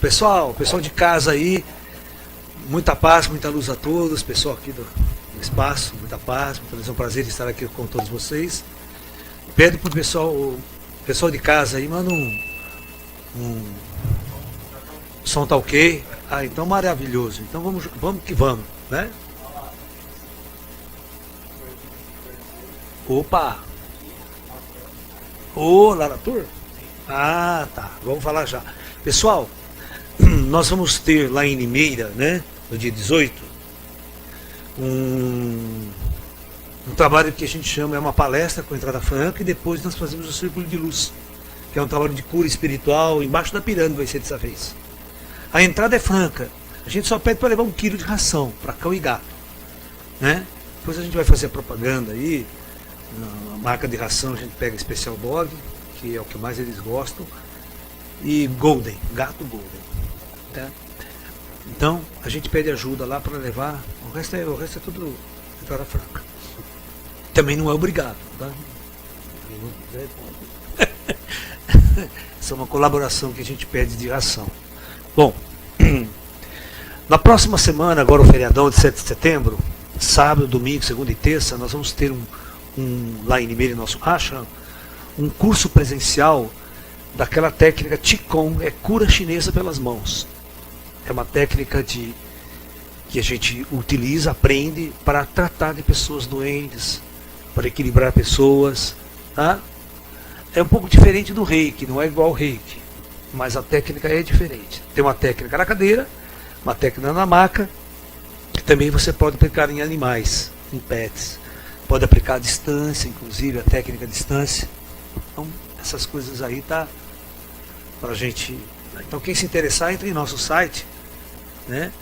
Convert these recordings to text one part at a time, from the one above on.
pessoal de casa aí, muita paz, muita luz a todos, pessoal aqui do espaço, muita paz, é um prazer estar aqui com todos vocês. Pede pro pessoal de casa aí, manda um som tá ok. Ah, então maravilhoso. Então vamos que vamos, né? Opa! Ô, Laratur? Ah, tá. Vamos falar já. Pessoal, nós vamos ter lá em Limeira, né? No dia 18, um trabalho que a gente chama, é uma palestra com entrada franca, e depois nós fazemos o Círculo de Luz, que é um trabalho de cura espiritual, embaixo da pirâmide vai ser dessa vez. A entrada é franca, a gente só pede para levar 1 quilo de ração, para cão e gato, né? Depois a gente vai fazer a propaganda aí, na marca de ração a gente pega Special Dog, que é o que mais eles gostam, e Golden, gato Golden, tá? Então a gente pede ajuda lá para levar, o resto é tudo entrada franca. Também não é obrigado, tá? Isso é uma colaboração que a gente pede de ração. Bom, na próxima semana, agora o feriadão de 7 de setembro, sábado, domingo, segunda e terça, nós vamos ter lá em Limeira, nosso racha, um curso presencial daquela técnica Qigong, é cura chinesa pelas mãos. É uma técnica que a gente utiliza, aprende para tratar de pessoas doentes, para equilibrar pessoas, tá? É um pouco diferente do Reiki, não é igual ao Reiki, mas a técnica é diferente. Tem uma técnica na cadeira, uma técnica na maca, que também você pode aplicar em animais, em pets. Pode aplicar à distância, inclusive a técnica à distância. Então, essas coisas aí tá pra gente. Então, quem se interessar, entre em nosso site, né?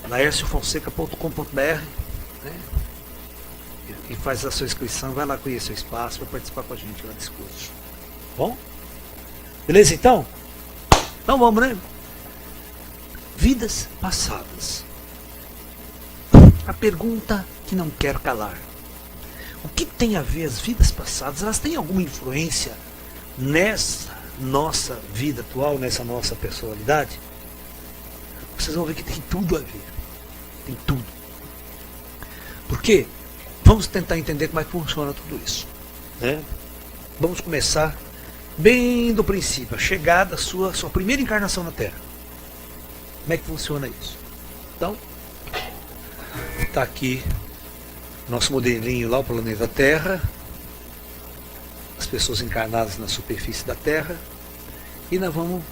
laerciofonseca.com.br, né? E faz a sua inscrição, vai lá conhecer o espaço, vai participar com a gente lá desse curso. Bom? Beleza então? Então vamos, né? Vidas passadas. A pergunta que não quer calar. O que tem a ver as vidas passadas? Elas têm alguma influência nessa nossa vida atual, nessa nossa personalidade? Vocês vão ver que tem tudo a ver. Tem tudo. Por quê? Vamos tentar entender como é que funciona tudo isso, né? Vamos começar bem do princípio, a chegada, sua primeira encarnação na Terra. Como é que funciona isso? Então, está aqui nosso modelinho lá, o planeta Terra, as pessoas encarnadas na superfície da Terra, e nós vamos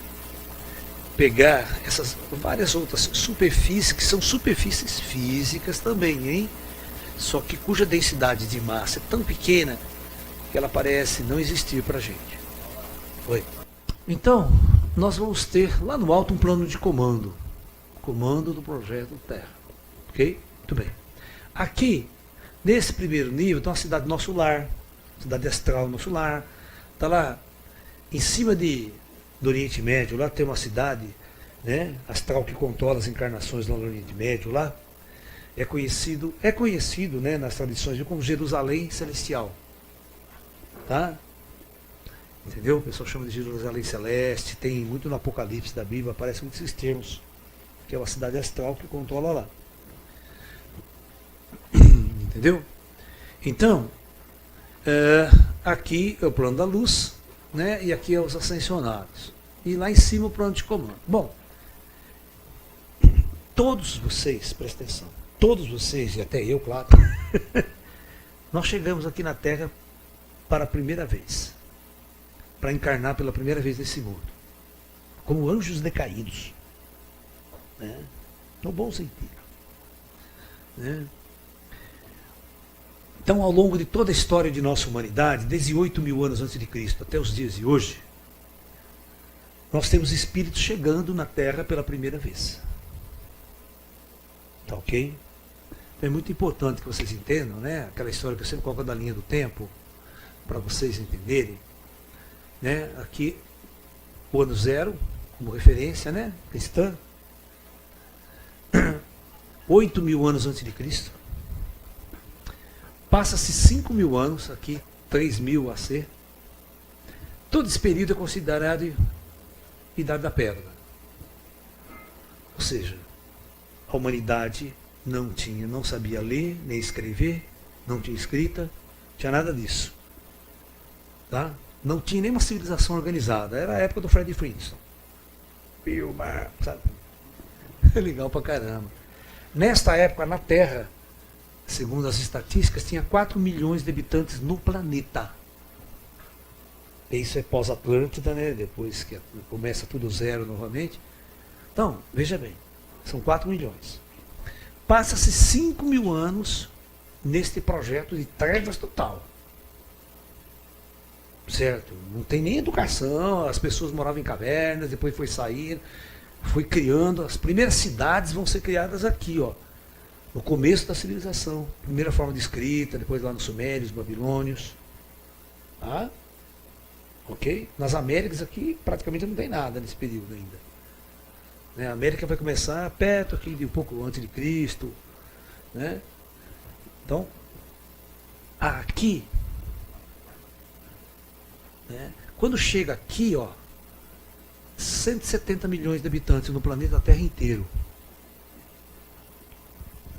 pegar essas várias outras superfícies, que são superfícies físicas também, hein? Só que cuja densidade de massa é tão pequena que ela parece não existir para a gente. Oi. Então, nós vamos ter lá no alto um plano de comando. Comando do projeto Terra. Ok? Muito bem. Aqui, nesse primeiro nível, está uma cidade nosso lar. Cidade astral nosso lar. Está lá em cima do Oriente Médio. Lá tem uma cidade, né, astral que controla as encarnações lá no Oriente Médio. Lá é conhecido, né, nas tradições como Jerusalém Celestial. Tá? Entendeu? O pessoal chama de Jerusalém Celeste, tem muito no Apocalipse da Bíblia, aparece muitos esses termos, que é uma cidade astral que controla lá. Entendeu? Então, aqui é o plano da luz, né, e aqui é os ascensionados. E lá em cima o plano de comando. Bom, todos vocês, presta atenção, todos vocês, e até eu, claro, nós chegamos aqui na Terra para a primeira vez, para encarnar pela primeira vez nesse mundo, como anjos decaídos, né? No bom sentido, né? Então, ao longo de toda a história de nossa humanidade, desde 8.000 anos antes de Cristo até os dias de hoje, nós temos espíritos chegando na Terra pela primeira vez. Tá ok? É muito importante que vocês entendam, né? Aquela história que eu sempre coloco da linha do tempo, para vocês entenderem, né? Aqui, o ano zero, como referência, né, cristã, 8.000 anos antes de Cristo, passa-se 5.000 anos, aqui 3.000 AC, todo esse período é considerado Idade da Pedra. seja, a humanidade não sabia ler, nem escrever, não tinha escrita, não tinha nada disso. Tá? Não tinha nenhuma civilização organizada. Era a época do Fred Flintstone. Filma, sabe? Legal pra caramba. Nesta época, na Terra, segundo as estatísticas, tinha 4 milhões de habitantes no planeta. Isso é pós-Atlântida, né? Depois que começa tudo zero novamente. Então, veja bem, são 4 milhões. Passa-se 5 mil anos neste projeto de trevas total. Certo? Não tem nem educação, as pessoas moravam em cavernas, depois foi sair, foi criando, as primeiras cidades vão ser criadas aqui, ó, no começo da civilização. Primeira forma de escrita, depois lá nos Sumérios, Babilônios. Tá? Ok? Nas Américas aqui praticamente não tem nada nesse período ainda. Né? A América vai começar perto aqui de um pouco antes de Cristo. Né? Então, aqui, né? Quando chega aqui, ó, 170 milhões de habitantes no planeta Terra inteiro.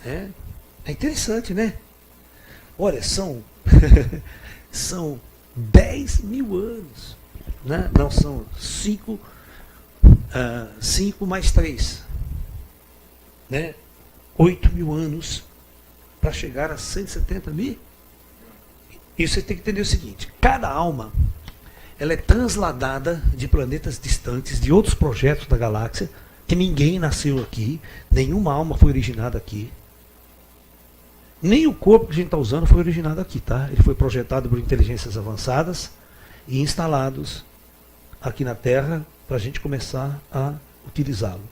É interessante, né? Olha, são são 10 mil anos. Né? Não, são 5 mais 3. Né? 8 mil anos para chegar a 170 mil. E você tem que entender o seguinte: cada alma ela é transladada de planetas distantes, de outros projetos da galáxia, que ninguém nasceu aqui, nenhuma alma foi originada aqui. Nem o corpo que a gente está usando foi originado aqui, tá? Ele foi projetado por inteligências avançadas e instalados aqui na Terra para a gente começar a utilizá-lo.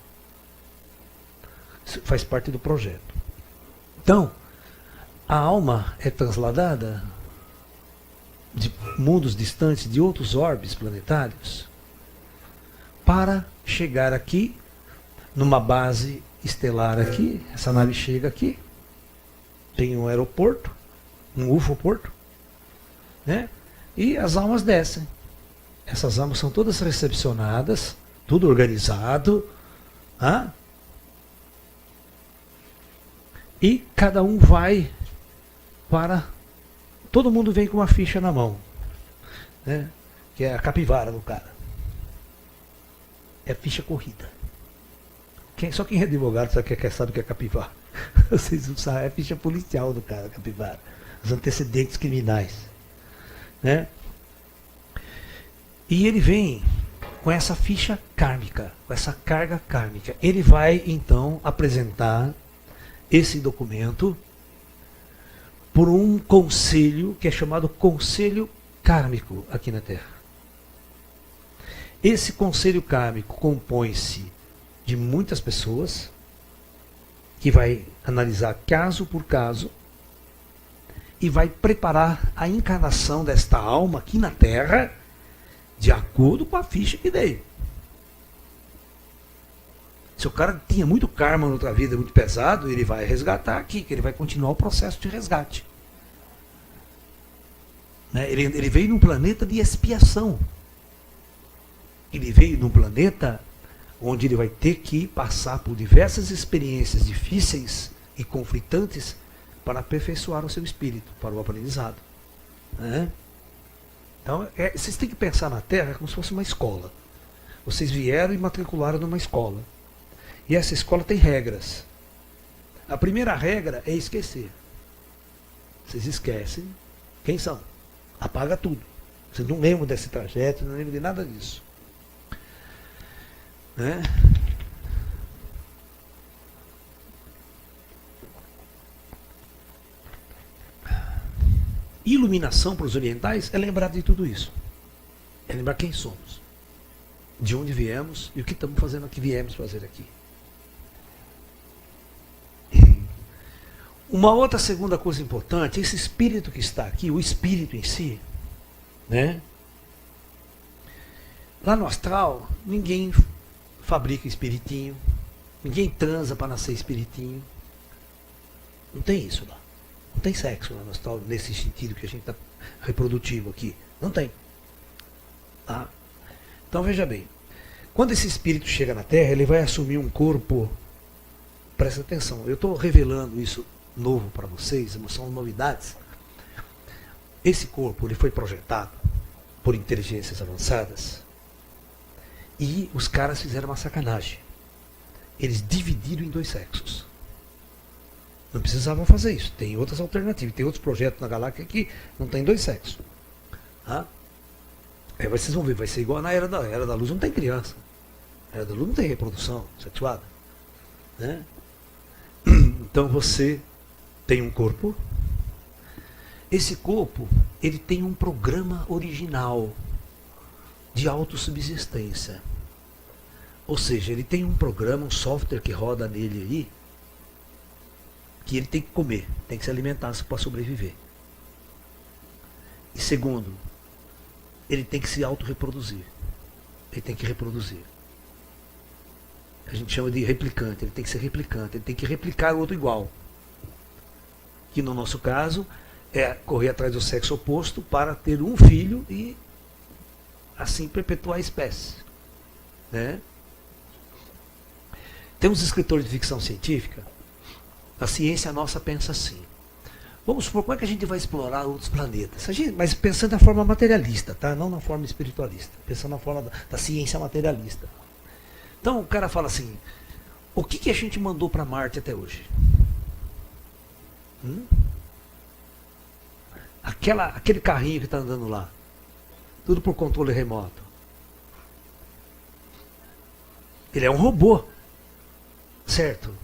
Isso faz parte do projeto. Então, a alma é transladada de mundos distantes, de outros orbes planetários, para chegar aqui, numa base estelar aqui. Essa nave chega aqui, tem um aeroporto, um ufoporto, né? E as almas descem. Essas almas são todas recepcionadas, tudo organizado, tá? E cada um vai para... Todo mundo vem com uma ficha na mão, né? Que é a capivara do cara. É ficha corrida. Só quem é advogado sabe o que é capivara. Vocês não sabem, é a ficha policial do cara, capivara. Os antecedentes criminais. Né? E ele vem com essa ficha kármica, com essa carga kármica. Ele vai, então, apresentar esse documento por um conselho que é chamado Conselho Kármico aqui na Terra. Esse conselho kármico compõe-se de muitas pessoas que vai analisar caso por caso e vai preparar a encarnação desta alma aqui na Terra de acordo com a ficha que veio. Se o cara tinha muito karma na outra vida, muito pesado, ele vai resgatar aqui, que ele vai continuar o processo de resgate. Né? Ele veio num planeta de expiação. Ele veio num planeta onde ele vai ter que passar por diversas experiências difíceis e conflitantes para aperfeiçoar o seu espírito, para o aprendizado. Né? Então, vocês têm que pensar na Terra como se fosse uma escola. Vocês vieram e matricularam numa escola. E essa escola tem regras. A primeira regra é esquecer. Vocês esquecem quem são. Apaga tudo. Vocês não lembram desse trajeto, não lembram de nada disso. Né? Iluminação para os orientais é lembrar de tudo isso. É lembrar quem somos, de onde viemos e o que estamos fazendo aqui, viemos fazer aqui. Uma outra segunda coisa importante, esse espírito que está aqui, o espírito em si, né? Lá no astral, ninguém fabrica espiritinho, ninguém transa para nascer espiritinho. Não tem isso lá. Não tem sexo lá no astral, nesse sentido que a gente está reprodutivo aqui. Não tem. Tá? Então veja bem, quando esse espírito chega na Terra, ele vai assumir um corpo presta atenção, eu estou revelando isso novo para vocês, são novidades. Esse corpo ele foi projetado por inteligências avançadas e os caras fizeram uma sacanagem. Eles dividiram em 2 sexos. Não precisavam fazer isso. Tem outras alternativas. Tem outros projetos na galáxia que não tem 2 sexos. Tá? Aí vocês vão ver, vai ser igual na Era da Luz, não tem criança. A Era da Luz não tem reprodução sexuada. Né? Então você tem um corpo. Esse corpo, ele tem um programa original de autossubsistência. Ou seja, ele tem um programa, um software que roda nele aí, que ele tem que comer, tem que se alimentar para sobreviver. E segundo, ele tem que se autorreproduzir. Ele tem que reproduzir. A gente chama de replicante, ele tem que ser replicante, ele tem que replicar o outro igual. Que no nosso caso é correr atrás do sexo oposto para ter um filho e assim perpetuar a espécie. Né? Tem uns escritores de ficção científica, a ciência nossa pensa assim. Vamos supor, como é que a gente vai explorar outros planetas? Mas pensando na forma materialista, tá? Não na forma espiritualista. Pensando na forma da ciência materialista. Então o cara fala assim, o que a gente mandou para Marte até hoje? Aquele carrinho que está andando lá. Tudo por controle remoto. Ele é um robô. Certo?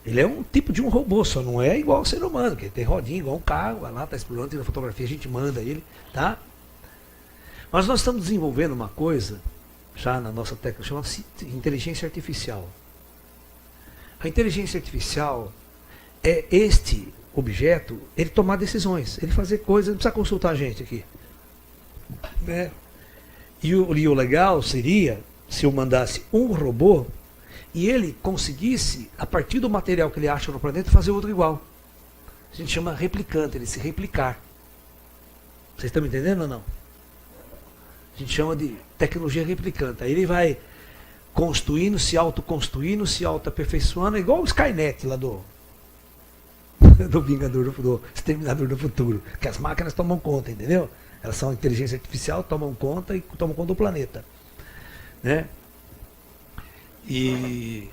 Ele é um tipo de um robô, só não é igual ao ser humano, que tem rodinha, igual um carro, vai lá, está explorando, tira fotografia, a gente manda ele, tá? Mas nós estamos desenvolvendo uma coisa, já na nossa técnica, chama-se inteligência artificial. A inteligência artificial é este objeto, ele tomar decisões, ele fazer coisas, não precisa consultar a gente aqui. Né? E o legal seria, se eu mandasse um robô, e ele conseguisse, a partir do material que ele acha no planeta, fazer outro igual. A gente chama replicante, ele se replicar. Vocês estão me entendendo ou não? A gente chama de tecnologia replicante. Aí ele vai construindo, se autoconstruindo, se autoaperfeiçoando, igual o Skynet lá do Vingador, do Exterminador do Futuro. Que as máquinas tomam conta, entendeu? Elas são inteligência artificial, tomam conta e tomam conta do planeta. Né? E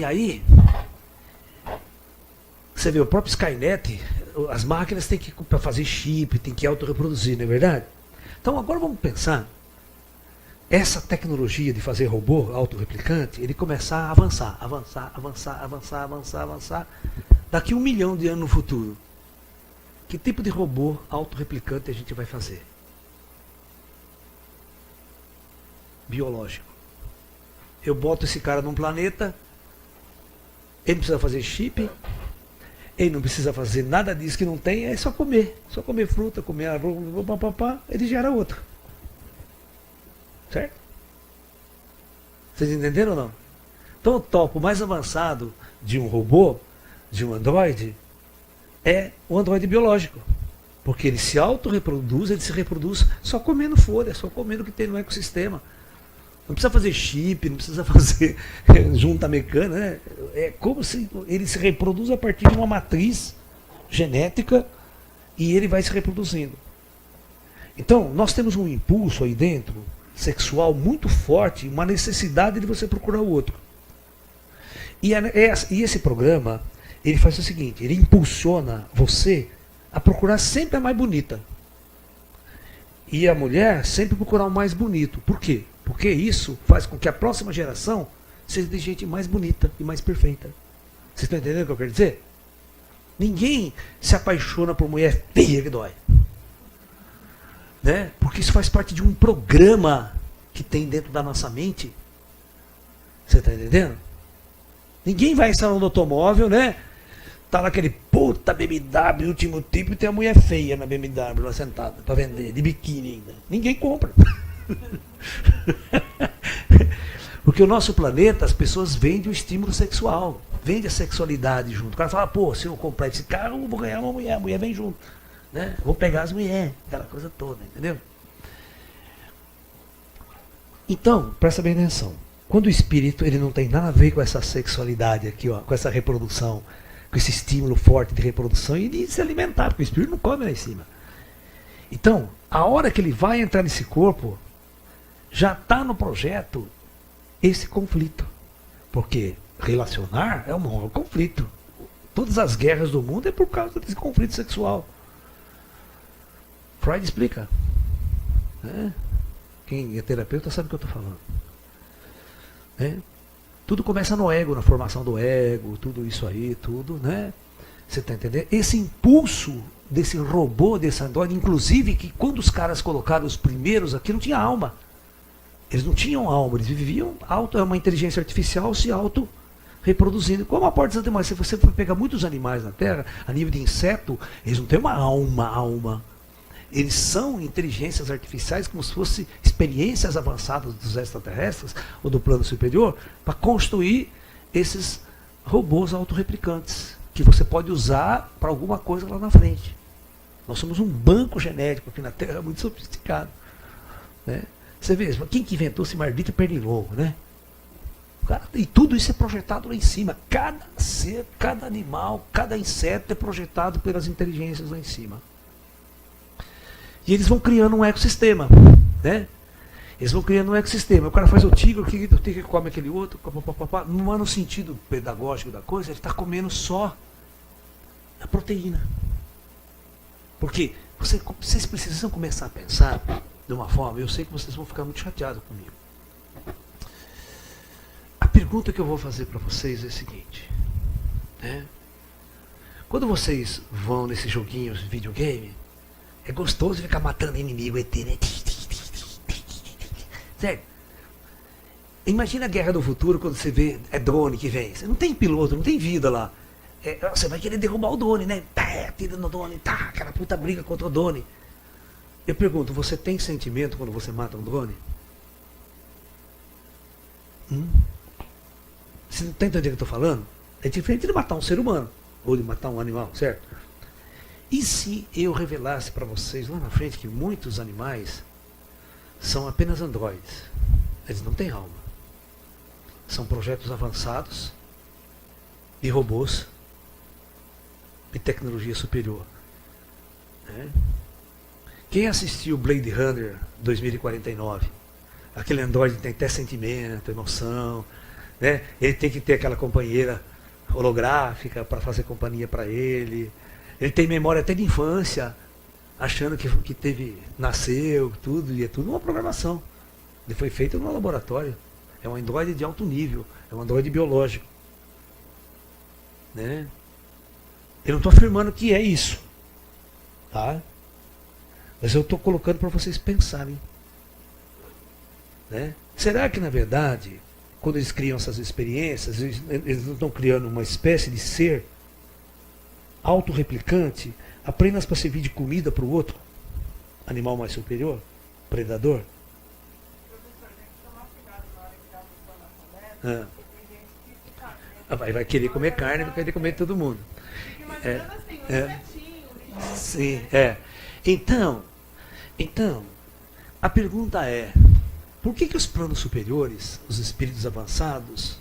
aí, você vê, o próprio Skynet, as máquinas têm que, para fazer chip, tem que autorreproduzir, não é verdade? Então agora vamos pensar, essa tecnologia de fazer robô autorreplicante, ele começar a avançar, daqui 1 milhão de anos no futuro. Que tipo de robô autorreplicante a gente vai fazer? Biológico. Eu boto esse cara num planeta, ele não precisa fazer chip, ele não precisa fazer nada disso que não tem, é só comer fruta, comer arroz, ele gera outro. Certo? Vocês entenderam ou não? Então o topo mais avançado de um robô, de um androide, é o androide biológico. Porque ele se autorreproduz, ele se reproduz só comendo folha, só comendo o que tem no ecossistema. Não precisa fazer chip, não precisa fazer junta mecânica, né? É como se ele se reproduz a partir de uma matriz genética e ele vai se reproduzindo. Então, nós temos um impulso aí dentro, sexual, muito forte, uma necessidade de você procurar o outro. E esse programa, ele faz o seguinte, ele impulsiona você a procurar sempre a mais bonita. E a mulher sempre procurar o mais bonito. Por quê? Porque isso faz com que a próxima geração seja de gente mais bonita e mais perfeita. Vocês estão entendendo o que eu quero dizer? Ninguém se apaixona por mulher feia que dói. Né? Porque isso faz parte de um programa que tem dentro da nossa mente. Você está entendendo? Ninguém vai em salão do automóvel, né? Tá naquele puta BMW, último tipo, e tem a mulher feia na BMW lá sentada para vender, de biquíni ainda. Ninguém compra. Porque o nosso planeta, as pessoas vendem o estímulo sexual, vendem a sexualidade junto. O cara fala, pô, se eu comprar esse carro, eu vou ganhar uma mulher, a mulher vem junto. Né? Vou pegar as mulheres, aquela coisa toda, entendeu? Então, presta bem atenção. Quando o espírito ele não tem nada a ver com essa sexualidade aqui, ó, com essa reprodução, com esse estímulo forte de reprodução e de se alimentar, porque o espírito não come lá em cima. Então, a hora que ele vai entrar nesse corpo, já está no projeto esse conflito. Porque relacionar é um maior conflito. Todas as guerras do mundo é por causa desse conflito sexual. Freud explica. Né? Quem é terapeuta sabe o que eu estou falando. Né? Tudo começa no ego, na formação do ego, tudo isso aí, tudo, né? Você está entendendo? Esse impulso desse robô, desse androide, inclusive que quando os caras colocaram os primeiros aqui, não tinha alma. Eles não tinham alma, eles viviam é uma inteligência artificial se auto-reproduzindo. Como a parte dos animais, se você for pegar muitos animais na Terra, a nível de inseto, eles não têm uma alma. Eles são inteligências artificiais como se fossem experiências avançadas dos extraterrestres ou do plano superior para construir esses robôs autorreplicantes que você pode usar para alguma coisa lá na frente. Nós somos um banco genético aqui na Terra muito sofisticado. Né? Você vê, quem que inventou esse maldito pernilongo, né? E tudo isso é projetado lá em cima. Cada ser, cada animal, cada inseto é projetado pelas inteligências lá em cima. E eles vão criando um ecossistema, né? Eles vão criando um ecossistema. O cara faz o tigre come aquele outro, não é no sentido pedagógico da coisa, ele está comendo só a proteína. Porque vocês precisam começar a pensar de uma forma, eu sei que vocês vão ficar muito chateados comigo. A pergunta que eu vou fazer para vocês é a seguinte, né? Quando vocês vão nesses joguinhos de videogame, é gostoso ficar matando inimigo ET, né? Certo? Imagina a guerra do futuro quando você vê drone que vem. Você não tem piloto, não tem vida lá. Você vai querer derrubar o drone, né? Tira no drone, aquela puta briga contra o drone. Eu pergunto, você tem sentimento quando você mata um drone? Você não está entendendo o que eu estou falando? É diferente de matar um ser humano ou de matar um animal, certo? E se eu revelasse para vocês lá na frente que muitos animais são apenas androides? Eles não têm alma. São projetos avançados de robôs de tecnologia superior. Né? Quem assistiu Blade Runner 2049? Aquele androide tem até sentimento, emoção, né? Ele tem que ter aquela companheira holográfica para fazer companhia para ele. Ele tem memória até de infância, achando que nasceu, tudo, e é tudo uma programação. Ele foi feito no laboratório. É um androide de alto nível, é um androide biológico. Né? Eu não estou afirmando que é isso. Tá? Mas eu estou colocando para vocês pensarem. Né? Será que, na verdade, quando eles criam essas experiências, eles não estão criando uma espécie de ser autorreplicante apenas para servir de comida para o outro animal mais superior, predador? Vai querer comer carne, vai querer comer todo mundo. Sim, Então, a pergunta é, por que os planos superiores, os espíritos avançados,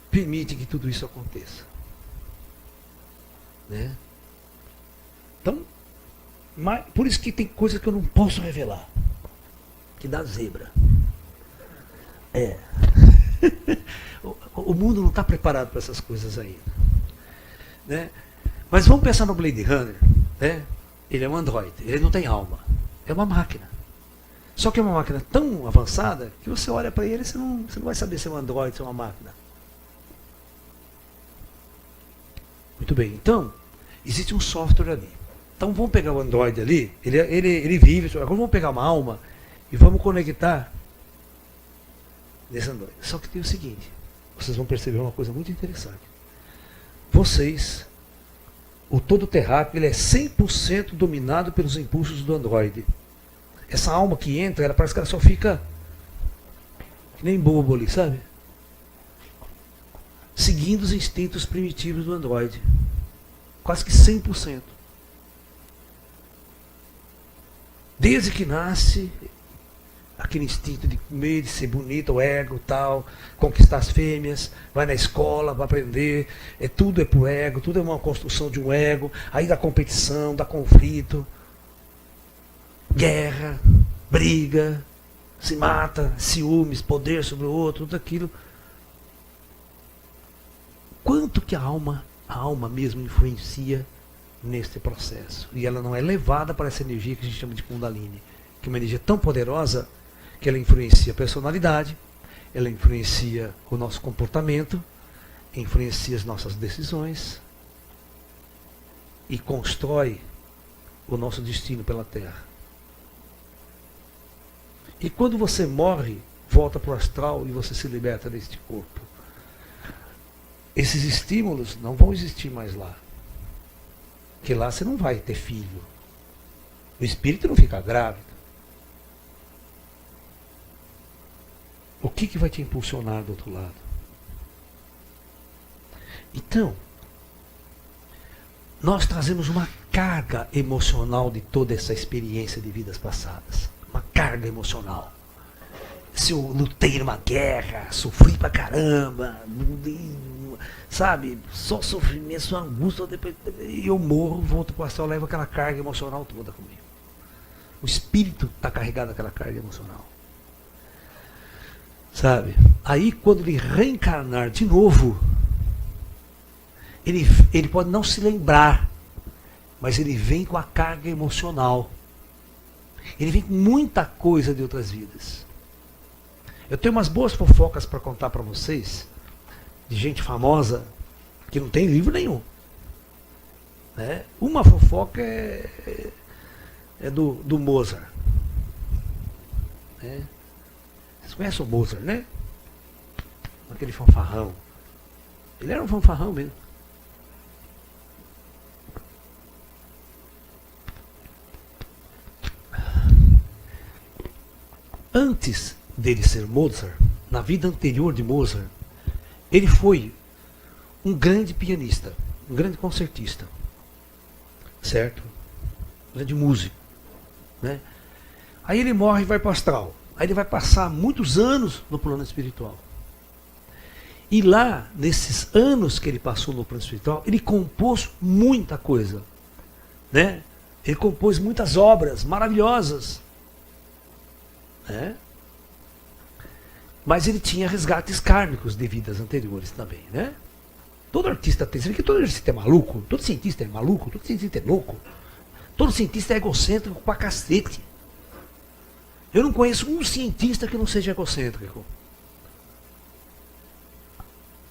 permitem que tudo isso aconteça? Né? Então, por isso que tem coisas que eu não posso revelar. Que dá zebra. O mundo não está preparado para essas coisas ainda. Né? Mas vamos pensar no Blade Runner. Né? Ele é um androide, ele não tem alma. É uma máquina. Só que é uma máquina tão avançada que você olha para ele e você não vai saber se é um androide, se é uma máquina. Muito bem, então, existe um software ali. Então vamos pegar o Android ali, ele vive, agora vamos pegar uma alma e vamos conectar nesse Android. Só que tem o seguinte, vocês vão perceber uma coisa muito interessante. Vocês, o todo terráqueo, ele é 100% dominado pelos impulsos do Android. Essa alma que entra, ela parece que ela só fica que nem bobo ali, sabe? Seguindo os instintos primitivos do Android. Quase que 100%. Desde que nasce, aquele instinto de comer, de ser bonita, o ego tal, conquistar as fêmeas, vai na escola, vai aprender, tudo é pro ego, tudo é uma construção de um ego, aí dá competição, dá conflito, guerra, briga, se mata, ciúmes, poder sobre o outro, tudo aquilo. Quanto que a alma mesmo influencia nesse processo? E ela não é levada para essa energia que a gente chama de Kundalini, que é uma energia tão poderosa que ela influencia a personalidade, ela influencia o nosso comportamento, influencia as nossas decisões e constrói o nosso destino pela Terra. E quando você morre, volta para o astral e você se liberta deste corpo. Esses estímulos não vão existir mais lá. Porque lá você não vai ter filho. O espírito não fica grávido. O que vai te impulsionar do outro lado? Então, nós trazemos uma carga emocional de toda essa experiência de vidas passadas. Uma carga emocional. Se eu lutei numa guerra, sofri pra caramba, sabe, só sofrimento, só angústia, depois eu morro, volto pro astral, levo aquela carga emocional toda comigo. O espírito está carregado daquela carga emocional. Sabe? Aí quando ele reencarnar de novo, ele pode não se lembrar, mas ele vem com a carga emocional. Ele vem com muita coisa de outras vidas. Eu tenho umas boas fofocas para contar para vocês, de gente famosa, que não tem livro nenhum. Né? Uma fofoca é do Mozart. Né? Vocês conhecem o Mozart, né? Aquele fanfarrão. Ele era um fanfarrão mesmo. Antes dele ser Mozart, na vida anterior de Mozart, ele foi um grande pianista, um grande concertista, certo? Um grande músico, né? Aí ele morre e vai para o astral. Aí ele vai passar muitos anos no plano espiritual. E lá, nesses anos que ele passou no plano espiritual, ele compôs muita coisa, né? Ele compôs muitas obras maravilhosas, né? Mas ele tinha resgates kármicos de vidas anteriores também, né? Todo artista tem, você vê que todo artista é maluco, todo cientista é maluco, todo cientista é louco, todo cientista é egocêntrico pra cacete. Eu não conheço um cientista que não seja egocêntrico.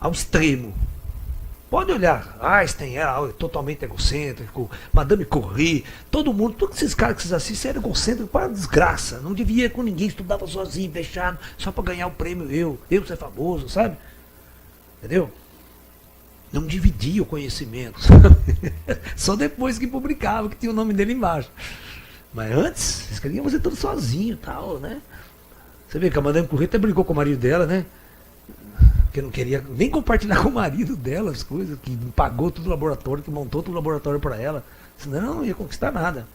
Ao extremo. Pode olhar, Einstein era totalmente egocêntrico, Madame Curie, todo mundo, todos esses caras que vocês assistem eram egocêntricos para desgraça. Não devia ir com ninguém, estudava sozinho, fechado, só para ganhar o prêmio eu ser famoso, sabe? Entendeu? Não dividia o conhecimento. Só depois que publicava, que tinha o nome dele embaixo. Mas antes, eles queriam fazer tudo sozinho e tal, né? Você vê que a Madame Curie até brigou com o marido dela, né? Que não queria nem compartilhar com o marido dela as coisas, que pagou todo o laboratório, que montou todo o laboratório para ela, senão ela não ia conquistar nada.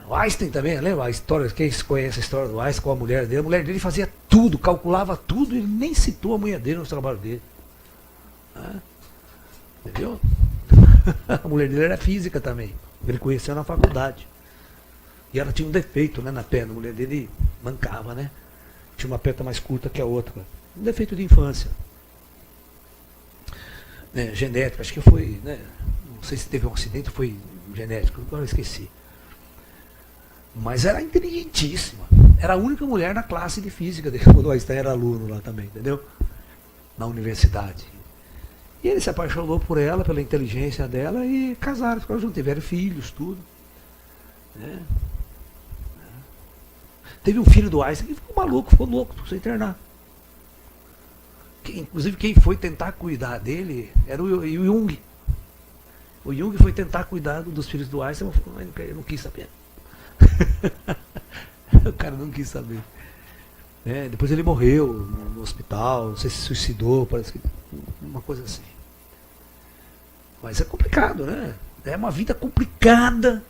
O Einstein também, lembra a história, quem conhece a história do Einstein com a mulher dele fazia tudo, calculava tudo, ele nem citou a mulher dele no trabalho dele. Entendeu? A mulher dele era física também, ele conheceu na faculdade. E ela tinha um defeito, né, na perna, a mulher dele mancava, né? Tinha uma perna mais curta que a outra. Um defeito de infância. Genético, acho que foi, né? Não sei se teve um acidente, foi genético, agora eu esqueci. Mas era inteligentíssima. Era a única mulher na classe de física, quando o Einstein era aluno lá também, entendeu? Na universidade. E ele se apaixonou por ela, pela inteligência dela, e casaram, ficaram juntos, tiveram filhos, tudo. Né? Teve um filho do Einstein que ficou maluco, ficou louco, precisou internar. Inclusive quem foi tentar cuidar dele era o Jung. O Jung foi tentar cuidar dos filhos do Einstein, mas eu não quis saber. O cara não quis saber. Depois ele morreu no hospital, não sei se suicidou, parece que uma coisa assim. Mas é complicado, né? É uma vida complicada.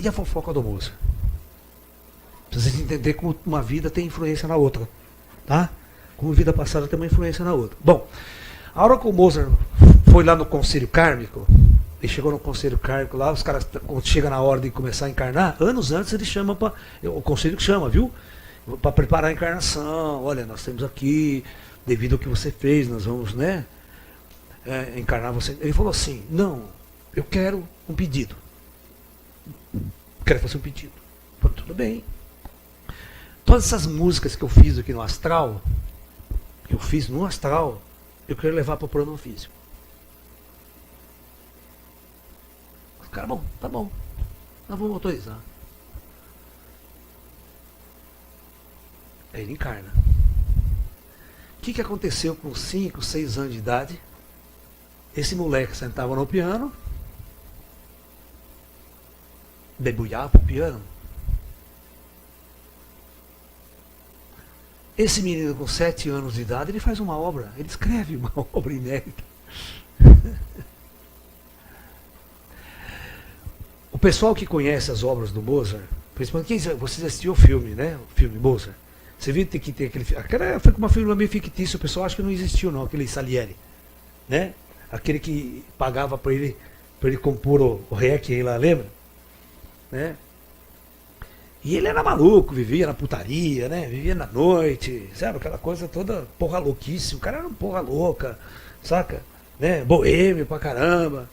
E a fofoca do Mozart? Precisa entender como uma vida tem influência na outra. Tá? Como a vida passada tem uma influência na outra. Bom, a hora que o Mozart foi lá no conselho kármico, ele chegou no conselho kármico lá, os caras, quando chega na hora de começar a encarnar, anos antes ele chama para. O conselho que chama, viu? Para preparar a encarnação. Olha, nós temos aqui, devido ao que você fez, nós vamos, né? Encarnar você. Ele falou assim: não, eu quero um pedido. Quero fazer um pedido. Falei, tudo bem. Todas essas músicas que eu fiz aqui no astral, eu quero levar para o plano físico. O cara, bom, tá bom. Nós vamos autorizar. Aí ele encarna. O que aconteceu com 5, 6 anos de idade? Esse moleque sentava no piano, debulhava o piano. Esse menino com 7 anos de idade, ele faz uma obra, ele escreve uma obra inédita. O pessoal que conhece as obras do Mozart, principalmente vocês assistiu o filme, né? O filme Mozart. Você viu que tem aquele. Aquela foi uma filme meio fictício, o pessoal acha que não existiu, não, aquele Salieri. Né? Aquele que pagava para ele compor o Requiem lá, lembra? Né? E ele era maluco, vivia na putaria, né? Vivia na noite, sabe? Aquela coisa toda porra louquice. O cara era um porra louca, saca? Né? Boêmio pra caramba.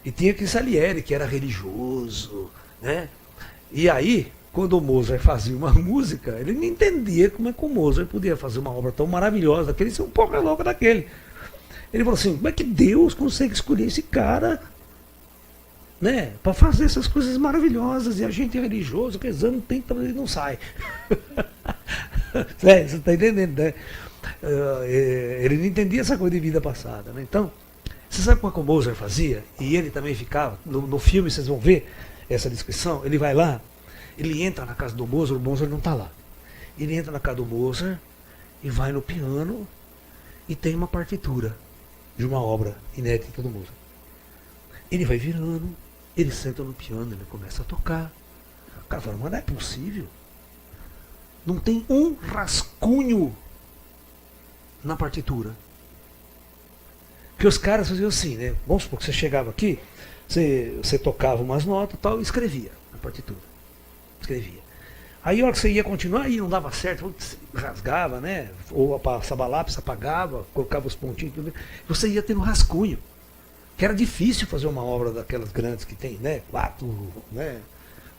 E tinha aquele Salieri, que era religioso, né? E aí, quando o Mozart fazia uma música, ele não entendia como é que o Mozart podia fazer uma obra tão maravilhosa daquele, ser um porra louca daquele. Ele falou assim: como é que Deus consegue escolher esse cara, né, para fazer essas coisas maravilhosas, e a gente é religioso, rezando, tenta, mas ele não sai. Você está entendendo, né? Ele não entendia essa coisa de vida passada, né? Então, você sabe como é que o Mozart fazia? E ele também ficava, no filme vocês vão ver essa descrição, ele vai lá, ele entra na casa do Mozart, o Mozart não está lá. Ele entra na casa do Mozart e vai no piano e tem uma partitura de uma obra inédita do Mozart. Ele vai virando, ele senta no piano, ele começa a tocar. O cara fala: mas não é possível. Não tem um rascunho na partitura. Que os caras faziam assim, né? Vamos supor que você chegava aqui, você tocava umas notas e tal, e escrevia na partitura. Escrevia. Aí a hora que você ia continuar, aí não dava certo, rasgava, né? Ou passava lápis, apagava, colocava os pontinhos, tudo. Você ia tendo rascunho. Que era difícil fazer uma obra daquelas grandes que tem, né? 4, né,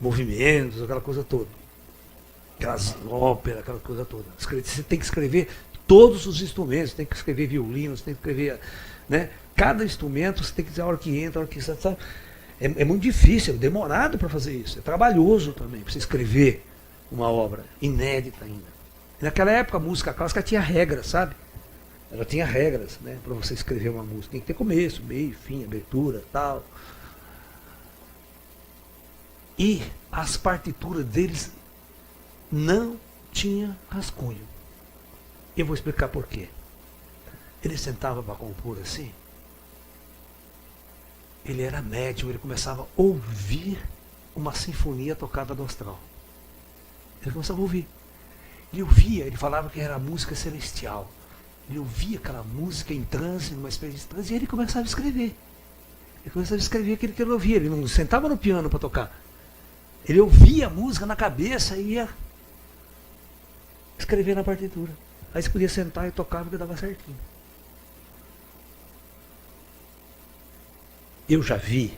movimentos, aquela coisa toda. Aquelas óperas, aquela coisa toda. Você tem que escrever todos os instrumentos, tem que escrever violinos, tem que escrever, né? Cada instrumento você tem que dizer a hora que entra, a hora que sai, sabe? É muito difícil, é demorado para fazer isso. É trabalhoso também, para você escrever uma obra inédita ainda. E naquela época a música clássica tinha regras, sabe? Ela tinha regras, né, para você escrever uma música. Tem que ter começo, meio, fim, abertura, tal. E as partituras deles não tinham rascunho. Eu vou explicar por quê. Ele sentava para compor assim. Ele era médium, ele começava a ouvir uma sinfonia tocada do astral. Ele começava a ouvir. Ele ouvia, ele falava que era música celestial. Ele ouvia aquela música em transe, numa espécie de transe, e ele começava a escrever. Ele começava a escrever aquilo que ele ouvia. Ele não sentava no piano para tocar. Ele ouvia a música na cabeça e ia escrever na partitura. Aí você podia sentar e tocar porque dava certinho. Eu já vi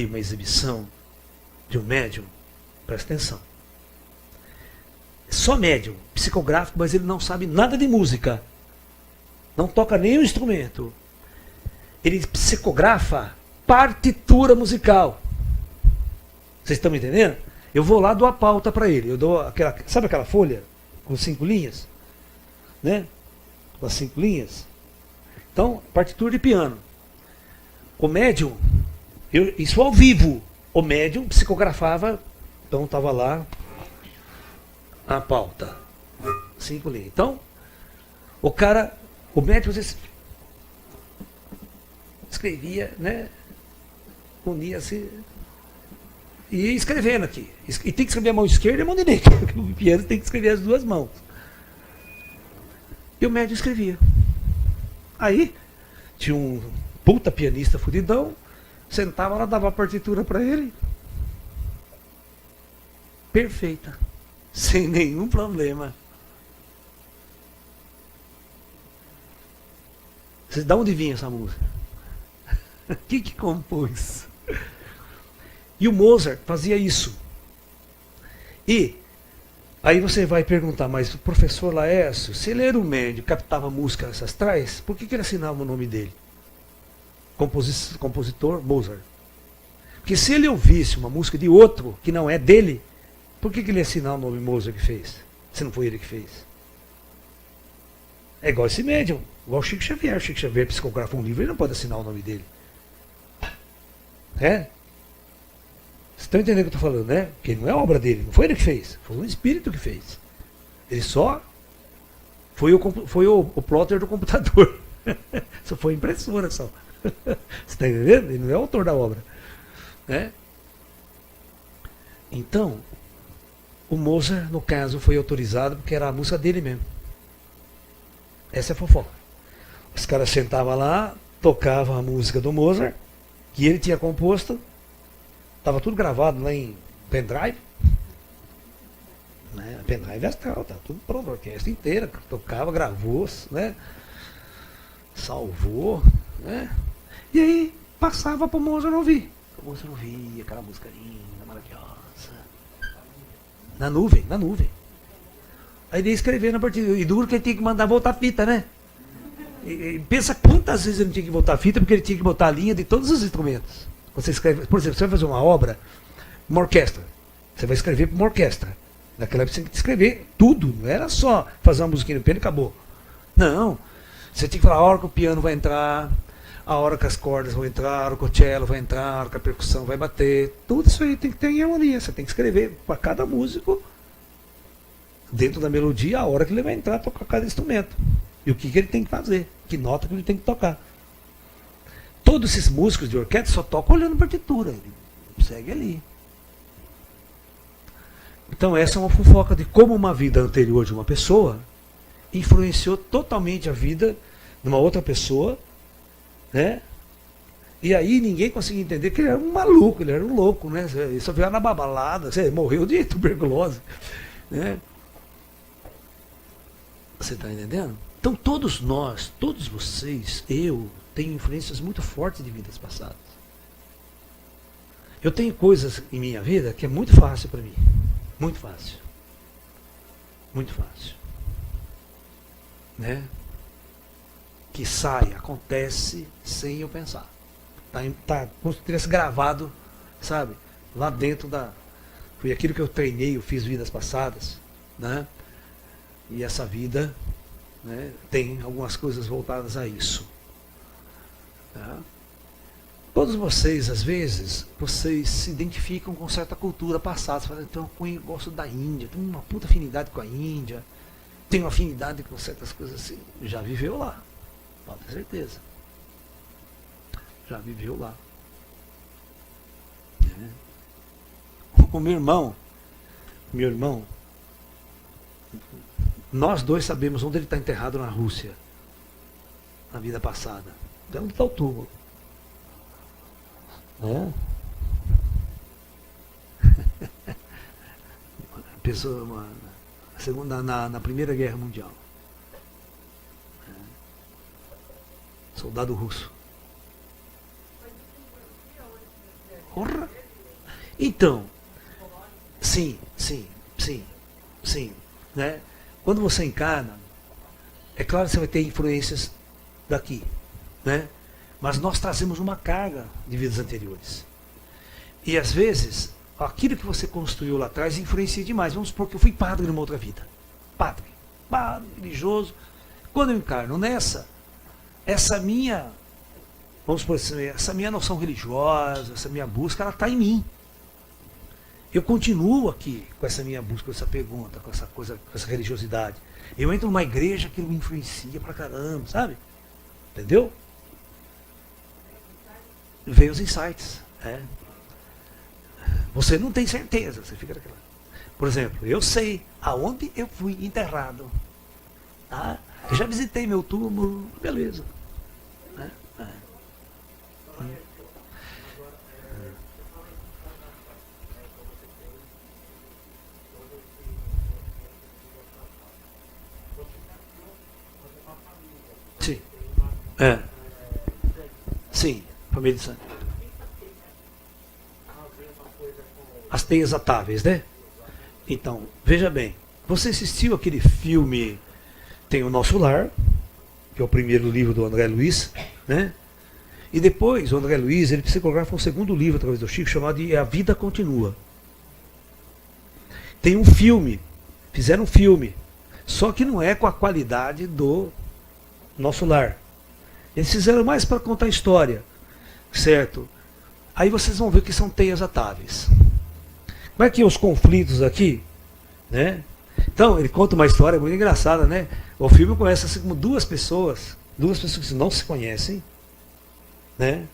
uma exibição de um médium, presta atenção. Só médium, psicográfico, mas ele não sabe nada de música. Não toca nenhum instrumento. Ele psicografa partitura musical. Vocês estão me entendendo? Eu vou lá, dou a pauta para ele. Eu dou aquela, sabe aquela folha com 5 linhas? Né? Com as 5 linhas. Então, partitura de piano. O médium, isso ao vivo. O médium psicografava, então estava lá a pauta. 5 linhas. Então, o médium às vezes escrevia, né? Unia-se. E escrevendo aqui. E tem que escrever a mão esquerda e a mão direita. Porque o piano tem que escrever as duas mãos. E o médium escrevia. Aí, tinha um puta pianista fudidão, sentava lá, dava a partitura para ele. Perfeita. Sem nenhum problema. Vocês, de onde vinha essa música? Quem que compôs? E o Mozart fazia isso. E aí você vai perguntar, mas o professor Laércio, se ele era um médium, captava músicas ancestrais, por que ele assinava o nome dele? Compositor Mozart. Porque se ele ouvisse uma música de outro, que não é dele, por que ele ia assinar o nome Mozart que fez? Se não foi ele que fez. É igual esse médium, igual o Chico Xavier. O Chico Xavier psicografa um livro, ele não pode assinar o nome dele. É? Vocês estão entendendo o que eu estou falando, né? Porque não é obra dele, não foi ele que fez, foi um espírito que fez. Ele só foi o plotter do computador. Só foi impressora só. Você está entendendo? Ele não é o autor da obra. Né? Então, o Mozart, no caso, foi autorizado porque era a música dele mesmo. Essa é a fofoca. Os caras sentavam lá, tocavam a música do Mozart, que ele tinha composto. Estava tudo gravado lá em pendrive. Né? Pendrive astral, estava tudo pronto, a orquestra inteira, tocava, gravou, né? Salvou. Né? E aí passava para o Mozart ouvir. O Mozart ouvia aquela música linda, maravilhosa. Na nuvem. Aí ele ia escrever na partida. E duro que ele tinha que mandar voltar a fita, né? E pensa quantas vezes ele tinha que voltar a fita, porque ele tinha que botar a linha de todos os instrumentos. Você escreve, por exemplo, você vai fazer uma obra, uma orquestra. Você vai escrever para uma orquestra. Naquela época você tinha que escrever tudo. Não era só fazer uma musiquinha no piano e acabou. Não. Você tinha que falar a hora que o piano vai entrar, a hora que as cordas vão entrar, a hora que o cello vai entrar, a hora que a percussão vai bater. Tudo isso aí tem que ter em harmonia. Você tem que escrever para cada músico, dentro da melodia, a hora que ele vai entrar, tocar cada instrumento. E o que ele tem que fazer. Que nota que ele tem que tocar. Todos esses músicos de orquestra só tocam olhando a partitura. Ele segue ali. Então essa é uma fofoca de como uma vida anterior de uma pessoa influenciou totalmente a vida de uma outra pessoa, né? E aí ninguém conseguia entender que ele era um maluco, ele era um louco, né? Ele só veio na babalada, você morreu de tuberculose, né? Você está entendendo? Então todos nós, todos vocês, eu, tenho influências muito fortes de vidas passadas. Eu tenho coisas em minha vida que é muito fácil para mim. Muito fácil. Muito fácil. Né? Que sai, acontece sem eu pensar. Tá como se tivesse gravado, sabe? Lá dentro da... Foi aquilo que eu treinei, eu fiz vidas passadas. Né? E essa vida, né, tem algumas coisas voltadas a isso. Tá? Todos vocês, às vezes, vocês se identificam com certa cultura passada. Você fala, então eu gosto da Índia, tenho uma puta afinidade com a Índia, tenho afinidade com certas coisas assim. Já viveu lá, pode ter certeza. Já viveu lá. O meu irmão, nós dois sabemos onde ele está enterrado na Rússia, na vida passada. Então onde está o túmulo? Pessoa, na Primeira Guerra Mundial. Soldado russo. Porra! Então, sim. Né? Quando você encarna, é claro que você vai ter influências daqui, né? Mas nós trazemos uma carga de vidas anteriores. E às vezes, aquilo que você construiu lá atrás influencia demais. Vamos supor que eu fui padre numa outra vida. Padre, religioso. Quando eu encarno nessa, essa minha noção religiosa, essa minha busca, ela está em mim. Eu continuo aqui com essa minha busca, com essa pergunta, com essa coisa, com essa religiosidade. Eu entro numa igreja que me influencia pra caramba, sabe? Entendeu? Veio os insights. Você não tem certeza, você fica naquela. Por exemplo, eu sei aonde eu fui enterrado. Tá? Eu já visitei meu túmulo, beleza. Né? Sim. É. Sim, família de sangue. As teias atáveis, né? Então, veja bem. Você assistiu aquele filme Tem o Nosso Lar, que é o primeiro livro do André Luiz, né? E depois, o André Luiz, ele psicografa um segundo livro através do Chico, chamado de A Vida Continua. Tem um filme, fizeram um filme, só que não é com a qualidade do Nosso Lar. Eles fizeram mais para contar a história, certo? Aí vocês vão ver que são teias atáveis. Como é que os conflitos aqui, né? Então, ele conta uma história muito engraçada, né? O filme começa assim como duas pessoas que não se conhecem, né?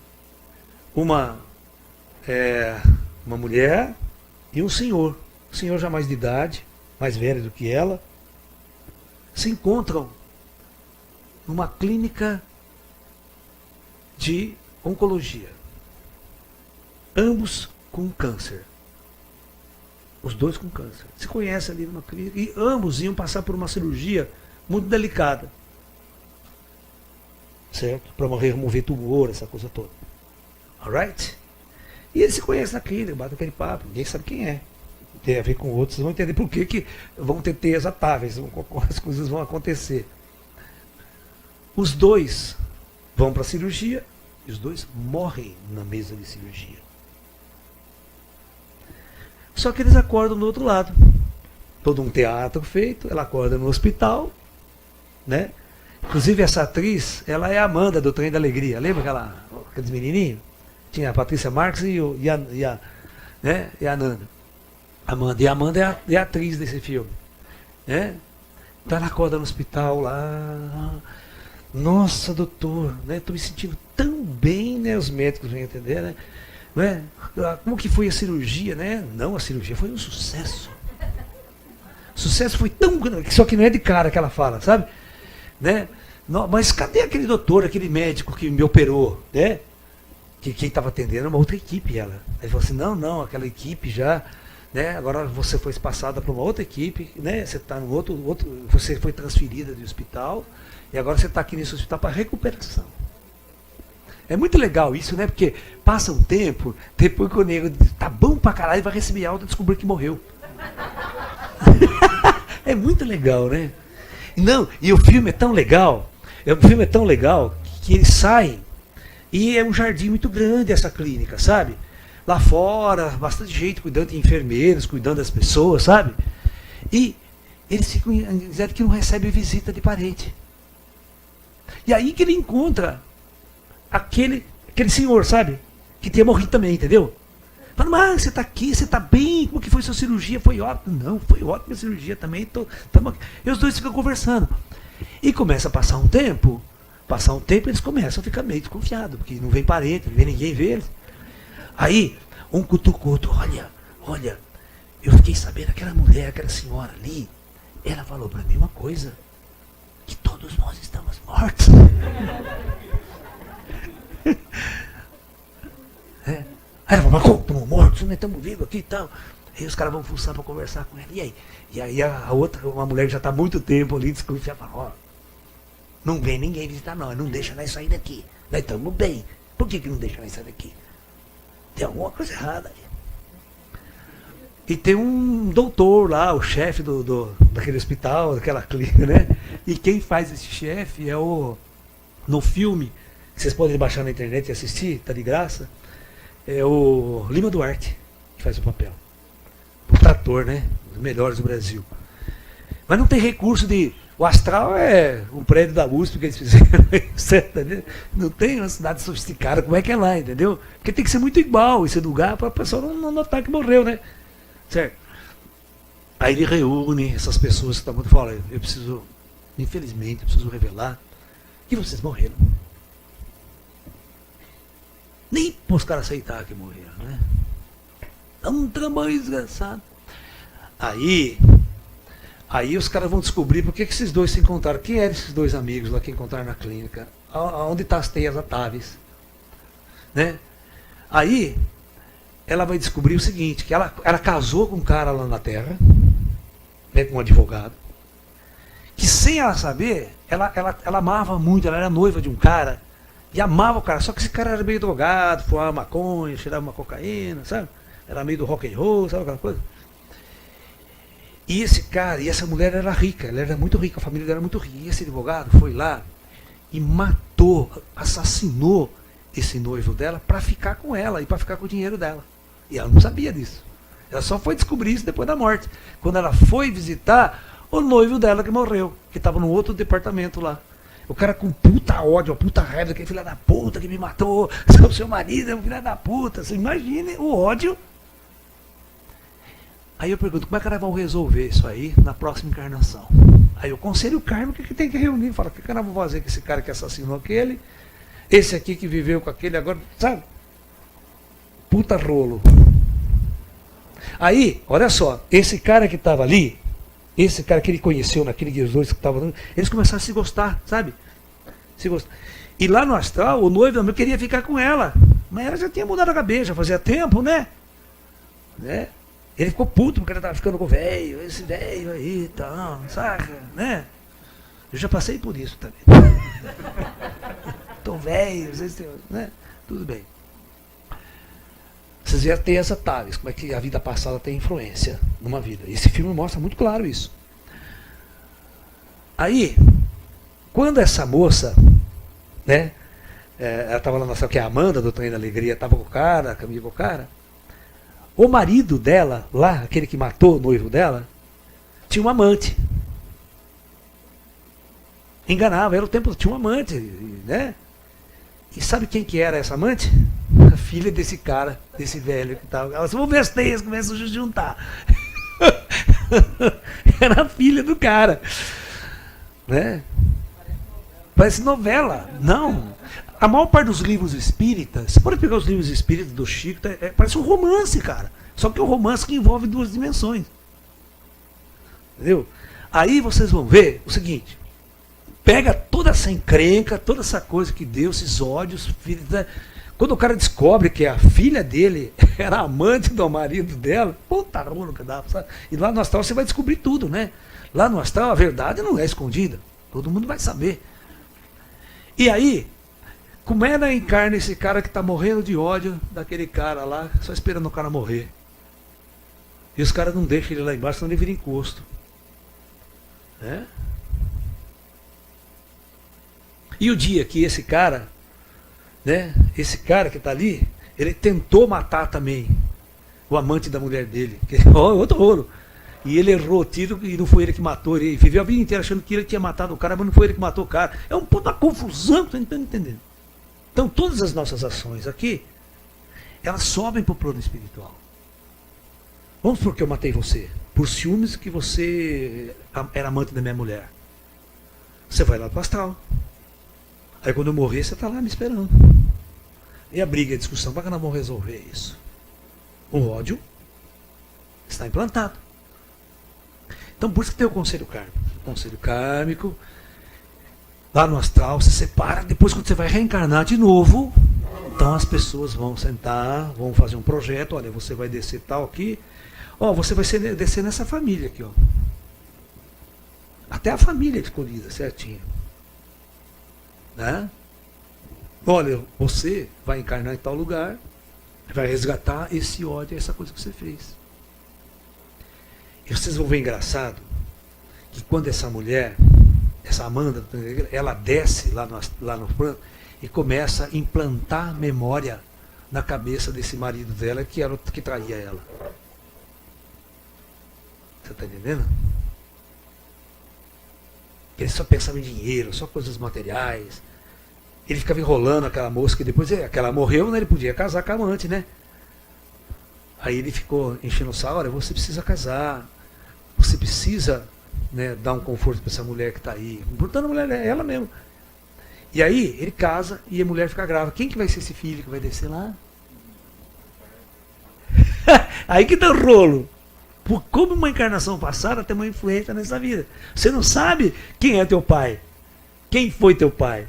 Uma mulher e um senhor já mais de idade, mais velho do que ela, se encontram numa clínica de oncologia. Ambos com câncer. Os dois com câncer. Se conhecem ali numa clínica e ambos iam passar por uma cirurgia muito delicada. Certo? Para remover tumor, essa coisa toda. Alright? E eles se conhecem na clínica, batem aquele papo, ninguém sabe quem é. Tem a ver com outros, vocês vão entender por que vão ter teias atáveis, as coisas vão acontecer. Os dois vão para a cirurgia e os dois morrem na mesa de cirurgia. Só que eles acordam do outro lado. Todo um teatro feito, ela acorda no hospital, né? Inclusive essa atriz, ela é a Amanda do Trem da Alegria. Lembra aqueles menininhos? Tinha a Patrícia Marques e a Nanda. Amanda. E a Amanda é a atriz desse filme. Né? Então ela acorda no hospital lá. Nossa, doutor, né? Estou me sentindo tão bem, né? Os médicos vêm entender, né? Né? Como que foi a cirurgia, né? Não, a cirurgia foi um sucesso. O sucesso foi tão grande, só que não é de cara que ela fala, sabe? Né? Não, mas cadê aquele doutor, aquele médico que me operou, né? Que quem estava atendendo era uma outra equipe, ela. Ele falou assim, não, aquela equipe já, né? Agora você foi passada para uma outra equipe, né? Você está no outro, você foi transferida do hospital e agora você está aqui nesse hospital para recuperação. É muito legal isso, né? Porque passa um tempo, depois que o nego tá bom pra caralho, vai receber alta e descobrir que morreu. É muito legal, né? Não, e o filme é tão legal, que eles saem e é um jardim muito grande essa clínica, sabe? Lá fora, bastante gente cuidando de enfermeiros, cuidando das pessoas, sabe? E eles ficam dizendo que não recebem visita de parente. E aí que ele encontra aquele senhor, sabe? Que tinha morrido também, entendeu? Falando, mas você está aqui, você está bem, como que foi sua cirurgia? Foi ótimo. Não, foi ótima a cirurgia também. E os dois ficam conversando. E começa a passar um tempo, eles começam a ficar meio desconfiados, porque não vem parente, não vem ninguém ver eles. Aí, um cutuca o outro, olha, eu fiquei sabendo, aquela mulher, aquela senhora ali, ela falou para mim uma coisa, que todos nós estamos mortos. É. Aí ela falou, mas como estamos mortos, nós estamos vivos aqui e tal. Aí os caras vão fuçar para conversar com ela. E aí? E aí a outra, uma mulher que já está há muito tempo ali, desconfia, fala, ó, não vem ninguém visitar nós, não deixa nós sair daqui. Nós estamos bem. Por que não deixa nós sair daqui? Tem alguma coisa errada aí. E tem um doutor lá, o chefe daquele hospital, daquela clínica, né? E quem faz esse chefe é no filme, que vocês podem baixar na internet e assistir, tá de graça, é o Lima Duarte, que faz o papel. O ator, né? Um dos melhores do Brasil. Mas não tem recurso de... O Astral é um prédio da USP que eles fizeram, certo? Não tem uma cidade sofisticada, como é que é lá, entendeu? Porque tem que ser muito igual esse lugar para a pessoa não notar que morreu, né? Certo? Aí ele reúne essas pessoas que estavam falando, eu preciso, infelizmente, eu preciso revelar que vocês morreram. Nem para os caras aceitar que morreram, né? É um tamanho desgraçado. Aí os caras vão descobrir por que esses dois se encontraram. Quem eram esses dois amigos lá que encontraram na clínica? Onde está as teias atáveis? Né? Aí ela vai descobrir o seguinte, que ela casou com um cara lá na Terra, né, com um advogado, que sem ela saber, ela amava muito, ela era noiva de um cara, e amava o cara, só que esse cara era meio drogado, fumava maconha, cheirava uma cocaína, sabe? Era meio do rock and roll, sabe aquela coisa? E esse cara, e essa mulher era rica, ela era muito rica, a família dela era muito rica. E esse advogado foi lá e matou, assassinou esse noivo dela para ficar com ela e para ficar com o dinheiro dela. E ela não sabia disso. Ela só foi descobrir isso depois da morte. Quando ela foi visitar o noivo dela que morreu, que estava no outro departamento lá. O cara com puta ódio, puta raiva, que filha da puta que me matou, o seu marido é um filho da puta. Você imagine o ódio. Aí eu pergunto, como é que elas vão resolver isso aí na próxima encarnação? Aí o conselho kármico que tem que reunir, fala, o que nós vamos fazer com esse cara que assassinou aquele, esse aqui que viveu com aquele agora, sabe? Puta rolo. Aí, olha só, esse cara que estava ali, esse cara que ele conheceu naquele dia, os dois que estavam, eles começaram a se gostar, sabe? Se gostar. E lá no astral, o noivo também queria ficar com ela, mas ela já tinha mudado a cabeça, já fazia tempo, né? Ele ficou puto porque ele estava ficando com o velho, esse velho aí e tal, saca, né? Eu já passei por isso também. Tô velho, né? Tudo bem. Vocês já têm essa Tales, como é que a vida passada tem influência numa vida. Esse filme mostra muito claro isso. Aí, quando essa moça, né? Ela estava lá na sala, que é a Amanda, do Trem da Alegria, estava com o cara, caminho com o cara. O marido dela, lá, aquele que matou o noivo dela, tinha um amante. Enganava, era o tempo, tinha um amante, né? E sabe quem que era essa amante? A filha desse cara, desse velho que estava. Elas vão ver as teias, começam a se juntar. Era a filha do cara. Né? Parece novela. Não. A maior parte dos livros espíritas, você pode pegar os livros espíritas do Chico, parece um romance, cara. Só que é um romance que envolve duas dimensões. Entendeu? Aí vocês vão ver o seguinte. Pega toda essa encrenca, toda essa coisa que deu, esses ódios. Quando o cara descobre que a filha dele era amante do marido dela, puta rolo que dá, sabe? E lá no astral você vai descobrir tudo, né? Lá no astral a verdade não é escondida. Todo mundo vai saber. E aí, como é que encarna esse cara que está morrendo de ódio daquele cara lá, só esperando o cara morrer? E os caras não deixam ele lá embaixo, senão ele vira encosto. Né? E o dia que esse cara, né, esse cara que está ali, ele tentou matar também o amante da mulher dele. Outro rolo. E ele errou o tiro e não foi ele que matou. Ele viveu a vida inteira achando que ele tinha matado o cara, mas não foi ele que matou o cara. É um puta confusão, você não está entendendo? Então todas as nossas ações aqui, elas sobem para o plano espiritual. Vamos supor que eu matei você, por ciúmes que você era amante da minha mulher. Você vai lá para o astral. Aí quando eu morrer, você está lá me esperando. E a briga e a discussão, para que nós vamos resolver isso? O ódio está implantado. Então por isso que tem o conselho kármico. O conselho kármico, lá no astral, se separa, depois quando você vai reencarnar de novo, então as pessoas vão sentar, vão fazer um projeto, olha, você vai descer tal aqui, ó, você vai descer nessa família aqui, ó. Até a família escolhida, certinho. Né? Olha, você vai encarnar em tal lugar, vai resgatar esse ódio, essa coisa que você fez. E vocês vão ver engraçado que quando essa mulher, essa Amanda, ela desce lá no plano e começa a implantar memória na cabeça desse marido dela, que era o que traía ela. Você está entendendo? Ele só pensava em dinheiro, só coisas materiais. Ele ficava enrolando aquela moça, que depois aquela morreu, né, ele podia casar com a amante, né? Aí ele ficou enchendo o saco, olha, você precisa casar, você precisa, né, dar um conforto para essa mulher que está aí. Portanto, a mulher é ela mesmo. E aí ele casa e a mulher fica grávida. Quem que vai ser esse filho que vai descer lá? Aí que dá o rolo. Por como uma encarnação passada tem uma influência nessa vida. Você não sabe quem é teu pai. Quem foi teu pai.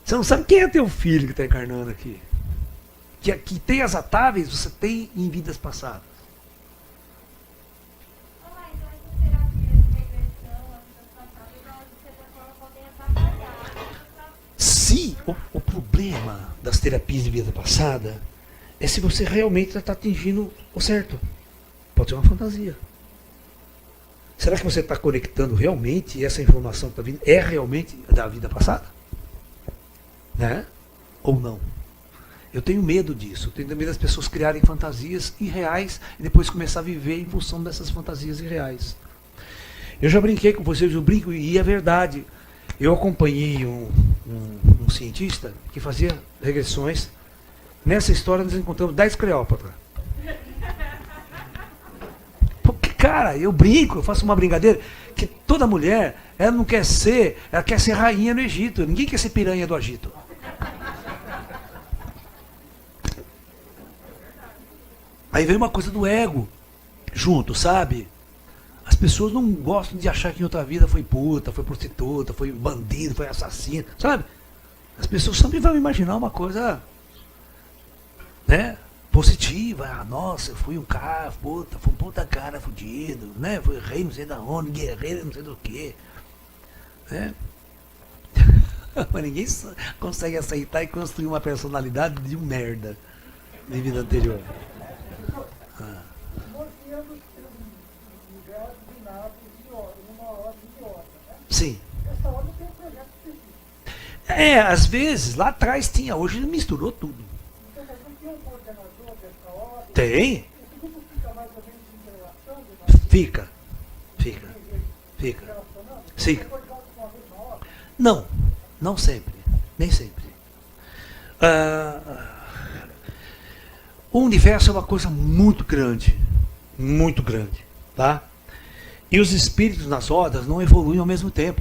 Você não sabe quem é teu filho que está encarnando aqui. Que tem as atáveis, você tem em vidas passadas. Se o problema das terapias de vida passada é se você realmente está atingindo o certo. Pode ser uma fantasia. Será que você está conectando realmente e essa informação que está vindo é realmente da vida passada? Né? Ou não? Eu tenho medo disso. Eu tenho medo das pessoas criarem fantasias irreais e depois começar a viver em função dessas fantasias irreais. Eu já brinquei com vocês, eu brinco e é verdade. Eu acompanhei um cientista que fazia regressões. Nessa história nós encontramos 10 Cleópatra. Porque, cara, eu brinco, eu faço uma brincadeira, que toda mulher, ela não quer ser, ela quer ser rainha no Egito. Ninguém quer ser piranha do Egito. Aí vem uma coisa do ego junto, sabe? As pessoas não gostam de achar que em outra vida foi puta, foi prostituta, foi bandido, foi assassino, sabe? As pessoas sempre vão imaginar uma coisa, né, positiva. Ah, nossa, eu fui um cara, puta, fui um puta cara fudido, né? Fui rei não sei da onde, guerreiro não sei do que, né? Mas ninguém consegue aceitar e construir uma personalidade de um merda de vida anterior. Sim. Às vezes, lá atrás tinha, hoje misturou tudo. Tem? Fica. Sim. Não, não sempre. Nem sempre. O universo é uma coisa muito grande. Muito grande. Tá? E os espíritos nas rodas não evoluem ao mesmo tempo.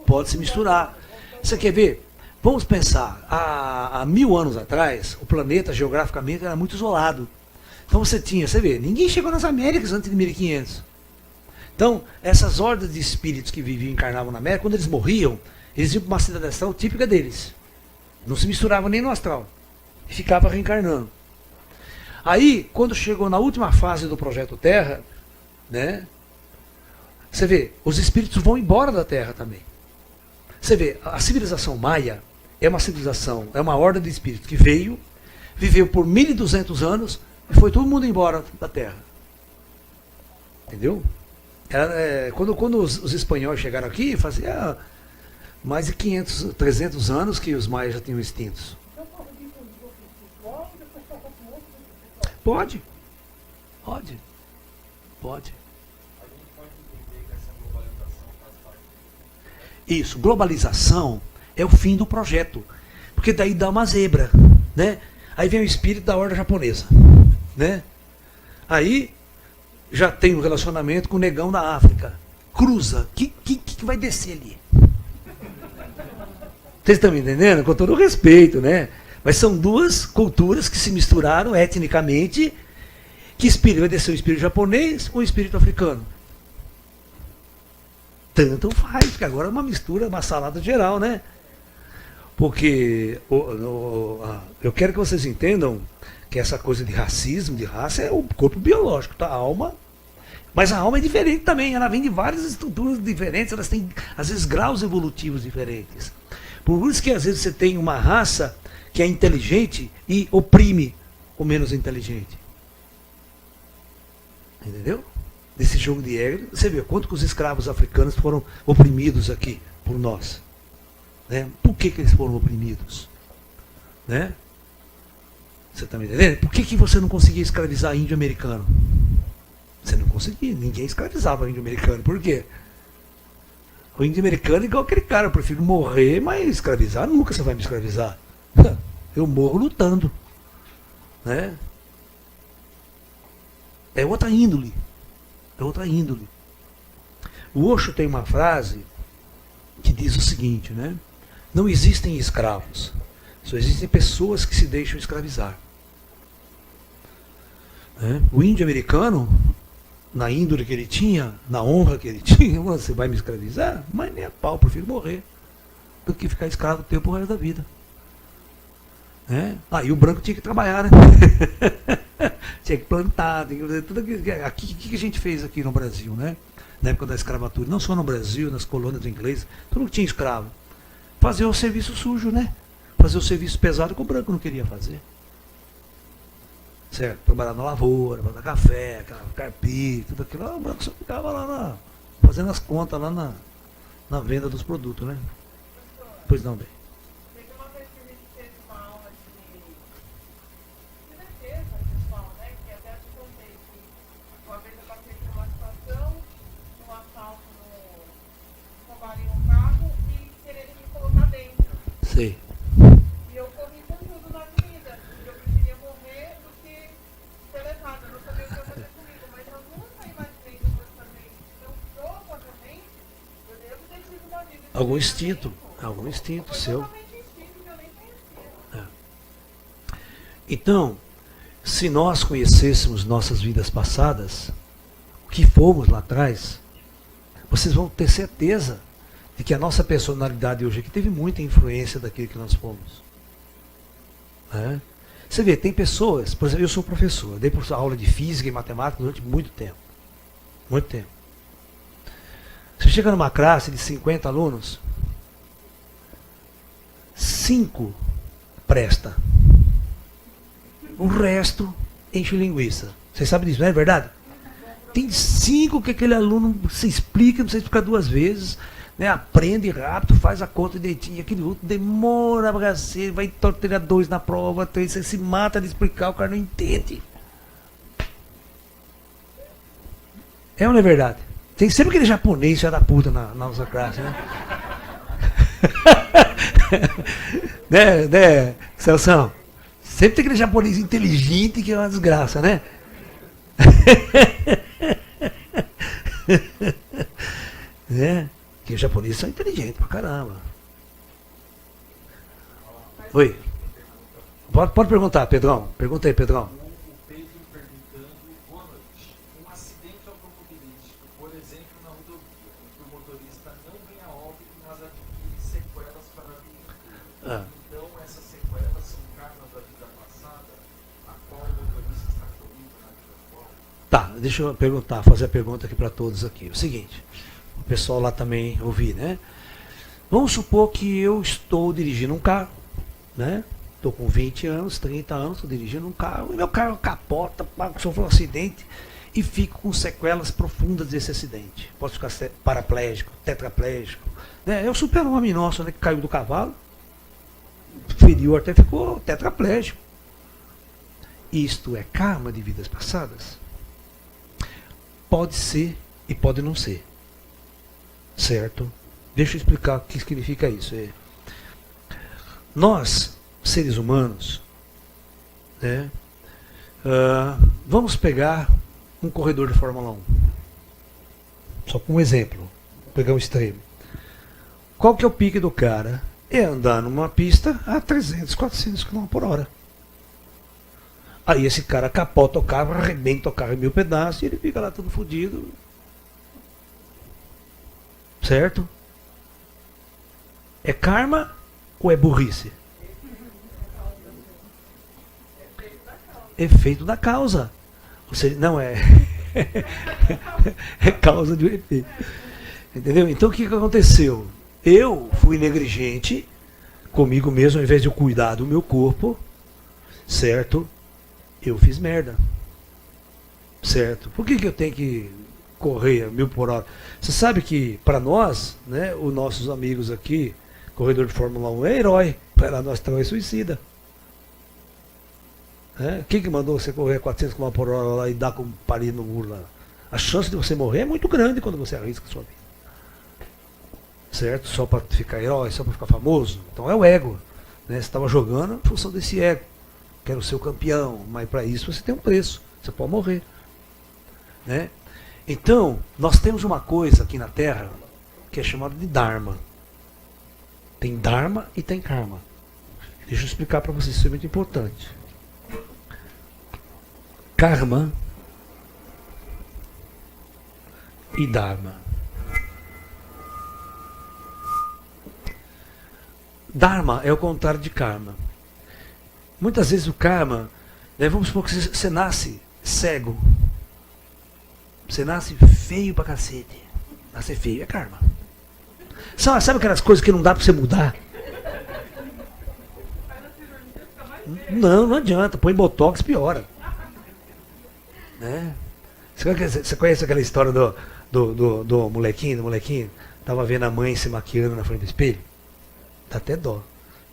Pode se misturar. Você quer ver? Vamos pensar, há 1000 anos atrás, o planeta geograficamente era muito isolado. Então você vê, ninguém chegou nas Américas antes de 1500. Então, essas hordas de espíritos que viviam e encarnavam na América, quando eles morriam, eles iam para uma cidade astral típica deles. Não se misturavam nem no astral. E ficava reencarnando. Aí, quando chegou na última fase do Projeto Terra, né? Você vê, os espíritos vão embora da Terra também. Você vê, a civilização maia é uma civilização, é uma horda de espíritos que veio, viveu por 1200 anos e foi todo mundo embora da Terra. Entendeu? Quando os espanhóis chegaram aqui, fazia mais de 500, 300 anos que os maias já tinham extintos. Pode. Isso, globalização é o fim do projeto. Porque daí dá uma zebra, né? Aí vem o espírito da horda japonesa, né? Aí já tem um relacionamento com o negão da África. Cruza. Que vai descer ali? Vocês estão me entendendo? Com todo o respeito, né? Mas são duas culturas que se misturaram etnicamente. Que espírito vai descer? O espírito japonês ou o espírito africano? Tanto faz, porque agora é uma mistura, uma salada geral, né? Porque eu quero que vocês entendam que essa coisa de racismo, de raça, é o corpo biológico, tá? A alma. Mas a alma é diferente também, ela vem de várias estruturas diferentes, elas têm, às vezes, graus evolutivos diferentes. Por isso que, às vezes, você tem uma raça que é inteligente e oprime o menos inteligente. Entendeu? Desse jogo de regra, você vê quanto que os escravos africanos foram oprimidos aqui por nós. Né? Por que eles foram oprimidos? Né? Você está me entendendo? Por que você não conseguia escravizar índio americano? Você não conseguia, ninguém escravizava índio americano. Por quê? O índio americano é igual aquele cara, eu prefiro morrer, mas escravizar nunca você vai me escravizar. Eu morro lutando. Né? É outra índole. É outra índole. O Osho tem uma frase que diz o seguinte, né? Não existem escravos, só existem pessoas que se deixam escravizar. né? O índio americano, na índole que ele tinha, na honra que ele tinha, você vai me escravizar? Mas nem a pau, prefiro morrer do que ficar escravo teu pro resto da vida. Né? E o branco tinha que trabalhar, né? Tinha que plantar, tinha que fazer tudo aquilo. O que a gente fez aqui no Brasil, né? Na época da escravatura, não só no Brasil, nas colônias inglesas, tudo que tinha escravo. Fazer o serviço sujo, né? Fazer o serviço pesado que o branco não queria fazer. Certo? Trabalhar na lavoura, plantar café, carpir, tudo aquilo. O branco só ficava lá fazendo as contas lá na venda dos produtos, né? Pois não, bem. Teve uma vez que a gente teve uma aula de defesa pessoal, né? Que até te contei que uma vez eu passei por uma situação, um assalto roubarem um carro e quererem me colocar dentro. Sei. E eu corri com tudo na avenida. E eu preferia morrer do que ser levada. Eu não sabia o que ia fazer comigo, mas eu nunca imaginei depois também. Então, provavelmente, eu devo ter tido uma vida. Algum instinto seu. Totalmente instinto que eu nem conhecia. Então, se nós conhecêssemos nossas vidas passadas, o que fomos lá atrás, vocês vão ter certeza de que a nossa personalidade hoje aqui teve muita influência daquilo que nós fomos. Né? Você vê, tem pessoas, por exemplo, eu sou professor, eu dei aula de física e matemática durante muito tempo. Muito tempo. Você chega numa classe de 50 alunos, 5 presta. O resto enche linguiça. Vocês sabem disso, não é verdade? Tem 5 que aquele aluno se explica, não precisa explicar 2 vezes, né? Aprende rápido, faz a conta direitinho. Aquele outro demora pra cacete, vai tirar 2 na prova, 3, você se mata de explicar, o cara não entende. É ou não é verdade? Tem sempre aquele japonês, filho da puta, na nossa classe, né? né, Celção? Sempre tem aquele japonês inteligente que é uma desgraça, né? Né? Que os japoneses são inteligentes pra caramba. Oi. Pode perguntar, Pedrão. Pergunta aí, Pedrão. O Pedro perguntando, boa noite. Um acidente automobilístico, por exemplo, na rodovia, em que o motorista não vem a óbito, mas adquire sequelas para a vida inteira. Então, essas sequelas são karmas da vida passada, a qual o motorista está colhendo na vida atual? Tá, deixa eu fazer a pergunta aqui para todos aqui. O seguinte, o pessoal lá também ouvir, né? Vamos supor que eu estou dirigindo um carro, né? Estou com 20 anos, 30 anos, estou dirigindo um carro, e meu carro capota, sofre um acidente e fico com sequelas profundas desse acidente. Posso ficar paraplégico, tetraplégico. Né? É o super-homem nosso, né, que caiu do cavalo, feriu até ficou tetraplégico. Isto é karma de vidas passadas? Pode ser e pode não ser. Certo? Deixa eu explicar o que significa isso. Nós, seres humanos, né, vamos pegar um corredor de Fórmula 1. Só com um exemplo. Vou pegar um extremo. Qual que é o pique do cara? É andar numa pista a 300, 400 km por hora. Aí esse cara capota o carro, arrebenta o carro em 1000 pedaços e ele fica lá todo fodido. Certo? É karma ou é burrice? Efeito da causa. Ou seja, não é. É causa de um efeito. Entendeu? Então o que aconteceu? Eu fui negligente comigo mesmo, ao invés de eu cuidar do meu corpo, certo? Eu fiz merda. Certo? Por que eu tenho que correr a 1000 por hora? Você sabe que, para nós, né, os nossos amigos aqui, corredor de Fórmula 1 é herói. Para nós também é suicida. Quem que mandou você correr 400 km por hora lá e dar com palito no muro lá? A chance de você morrer é muito grande quando você arrisca a sua vida. Certo? Só para ficar herói, só para ficar famoso. Então é o ego. Né? Você estava jogando em função desse ego. Quero ser o campeão, mas para isso você tem um preço. Você pode morrer. Né? Então, nós temos uma coisa aqui na Terra que é chamada de Dharma. Tem Dharma e tem Karma. Deixa eu explicar para vocês, isso é muito importante. Karma e Dharma. Dharma é o contrário de karma. Muitas vezes o karma, vamos supor que você nasce cego. Você nasce feio pra cacete. Nascer feio é karma. Sabe aquelas coisas que não dá pra você mudar? Não adianta. Põe botox, piora. Né? Você conhece aquela história do molequinho? Tava vendo a mãe se maquiando na frente do espelho? Dá até dó.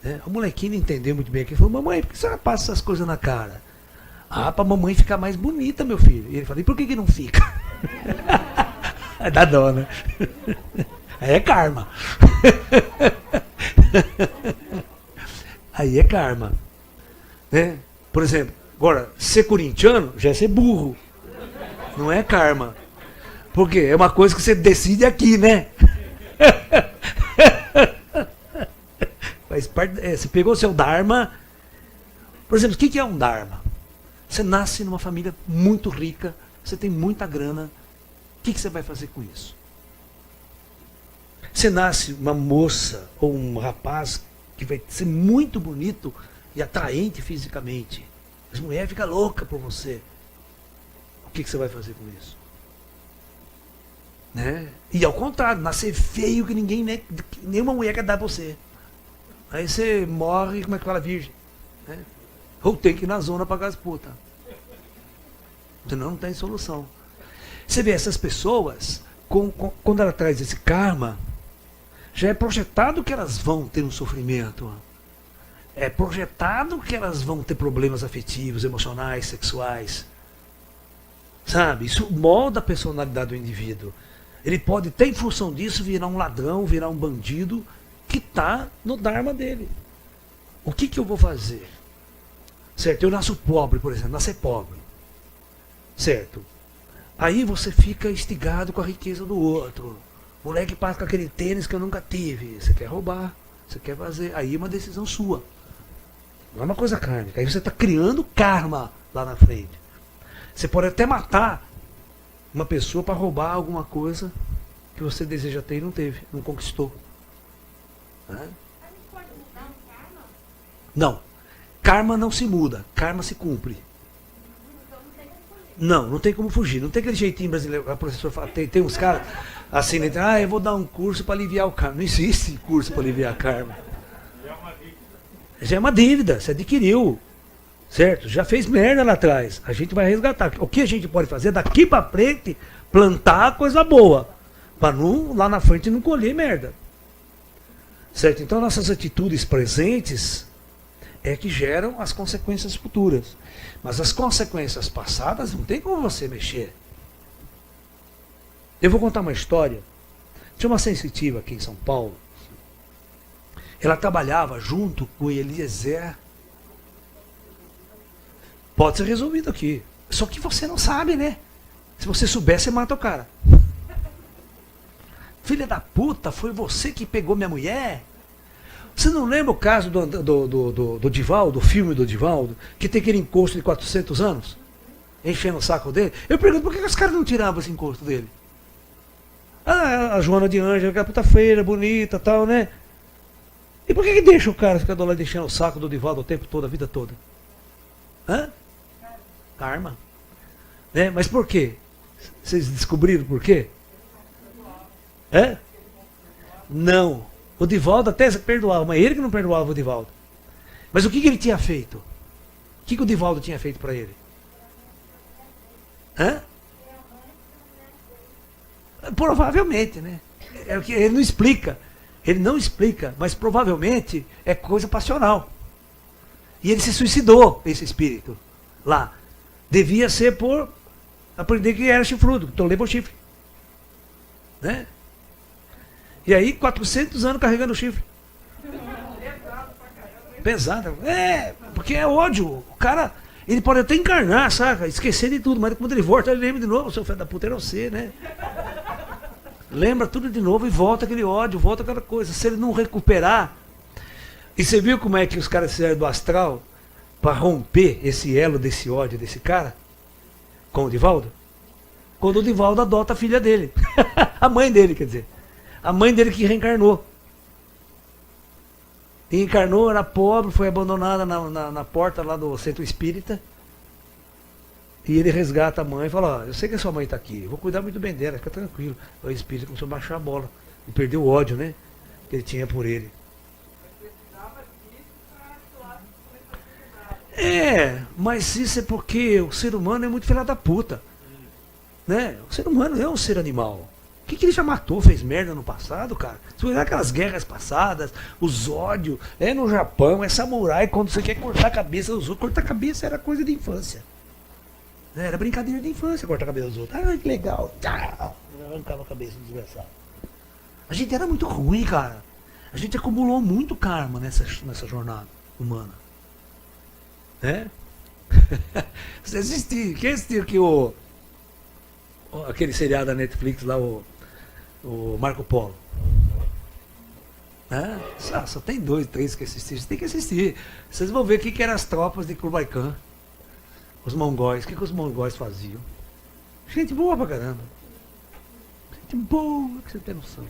Né? O molequinho não entendeu muito bem aqui. Ele falou: mamãe, por que você passa essas coisas na cara? Ah, pra mamãe ficar mais bonita, meu filho. E ele falou: e por que não fica? Dá dó, né? Aí é karma. Aí é karma. Né? Por exemplo, agora, ser corintiano já é ser burro. Não é karma. Por quê? É uma coisa que você decide aqui, né? Faz parte, você pegou o seu Dharma. Por exemplo, o que é um Dharma? Você nasce numa família muito rica, você tem muita grana. O que você vai fazer com isso? Você nasce uma moça ou um rapaz que vai ser muito bonito e atraente fisicamente. As mulheres ficam loucas por você. O que você vai fazer com isso? Né? E ao contrário, nascer feio que ninguém, né, nenhuma mulher quer dar pra você. Aí você morre, como é que fala, virgem? Né? Ou tem que ir na zona pagar as putas. Senão não tem solução. Você vê essas pessoas, quando ela traz esse karma, já é projetado que elas vão ter um sofrimento. É projetado que elas vão ter problemas afetivos, emocionais, sexuais. Sabe? Isso molda a personalidade do indivíduo. Ele pode, até em função disso, virar um ladrão, virar um bandido que está no Dharma dele. O que eu vou fazer? Certo? Eu nasço pobre, por exemplo, nascer pobre. Certo? Aí você fica instigado com a riqueza do outro. O moleque passa com aquele tênis que eu nunca tive. Você quer roubar, você quer fazer. Aí é uma decisão sua. Não é uma coisa kármica. Aí você está criando karma lá na frente. Você pode até matar uma pessoa para roubar alguma coisa que você deseja ter e não teve, não conquistou. Né? A gente pode mudar o karma? Não. Karma não se muda, karma se cumpre. Então não tem como fugir. Não tem como fugir. Não tem aquele jeitinho brasileiro. A professora fala, tem uns caras assim, né? Eu vou dar um curso para aliviar o karma. Não existe curso para aliviar karma. Já é uma dívida, você adquiriu. Certo? Já fez merda lá atrás. A gente vai resgatar. O que a gente pode fazer daqui para frente? Plantar coisa boa. Para não, lá na frente não colher merda. Certo? Então nossas atitudes presentes é que geram as consequências futuras. Mas as consequências passadas não tem como você mexer. Eu vou contar uma história. Tinha uma sensitiva aqui em São Paulo. Ela trabalhava junto com Eliezer. Pode ser resolvido aqui. Só que você não sabe, né? Se você souber, você mata o cara. Filha da puta, foi você que pegou minha mulher? Você não lembra o caso do Divaldo, do filme do Divaldo, que tem aquele encosto de 400 anos? Enchendo o saco dele? Eu pergunto, por que os caras não tiravam esse encosto dele? Ah, a Joana de Ângela, aquela puta feira, bonita, tal, né? E por que deixa o cara ficar do lado enchendo o saco do Divaldo o tempo todo, a vida toda? Hã? Karma. Né? Mas por quê? Vocês descobriram por quê? É? Não. O Divaldo até perdoava, mas ele que não perdoava o Divaldo. Mas o que ele tinha feito? O que o Divaldo tinha feito para ele? Hã? Provavelmente, né? É o que ele não explica. Ele não explica, mas provavelmente é coisa passional. E ele se suicidou, esse espírito, lá. Devia ser por aprender que era chifrudo, então levou chifre. Né? E aí, 400 anos carregando o chifre. Pesado. É, porque é ódio. O cara, ele pode até encarnar, saca? Esquecer de tudo, mas quando ele volta, ele lembra de novo. Seu filho da puta era você, né? Lembra tudo de novo e volta aquele ódio, volta aquela coisa. Se ele não recuperar. E você viu como é que os caras fizeram do astral para romper esse elo desse ódio desse cara? Com o Divaldo? Quando o Divaldo adota a filha dele. A mãe dele, quer dizer. A mãe dele que reencarnou. E encarnou, era pobre, foi abandonada na porta lá do centro espírita. E ele resgata a mãe e fala, ó, eu sei que a sua mãe está aqui, eu vou cuidar muito bem dela, fica tranquilo. O espírito começou a baixar a bola. E perdeu o ódio, né? Que ele tinha por ele. Mas isso é porque o ser humano é muito filho da puta. Né? O ser humano é um ser animal. O que ele já matou, fez merda no passado, cara? Se olhar aquelas guerras passadas, os ódios, no Japão, é samurai, quando você quer cortar a cabeça dos outros, cortar a cabeça era coisa de infância. Era brincadeira de infância cortar a cabeça dos outros. Ah, que legal. Arrancava a cabeça do desgraçado. A gente era muito ruim, cara. A gente acumulou muito karma nessa jornada humana. Né? Você assistiu, quem assistiu aqui aquele seriado da Netflix lá, o Marco Polo? Só tem 2, 3 que assistir. Você tem que assistir. Vocês vão ver o que eram as tropas de Kublai Khan. Os mongóis. O que os mongóis faziam? Gente boa pra caramba. Gente boa, que você tem noção.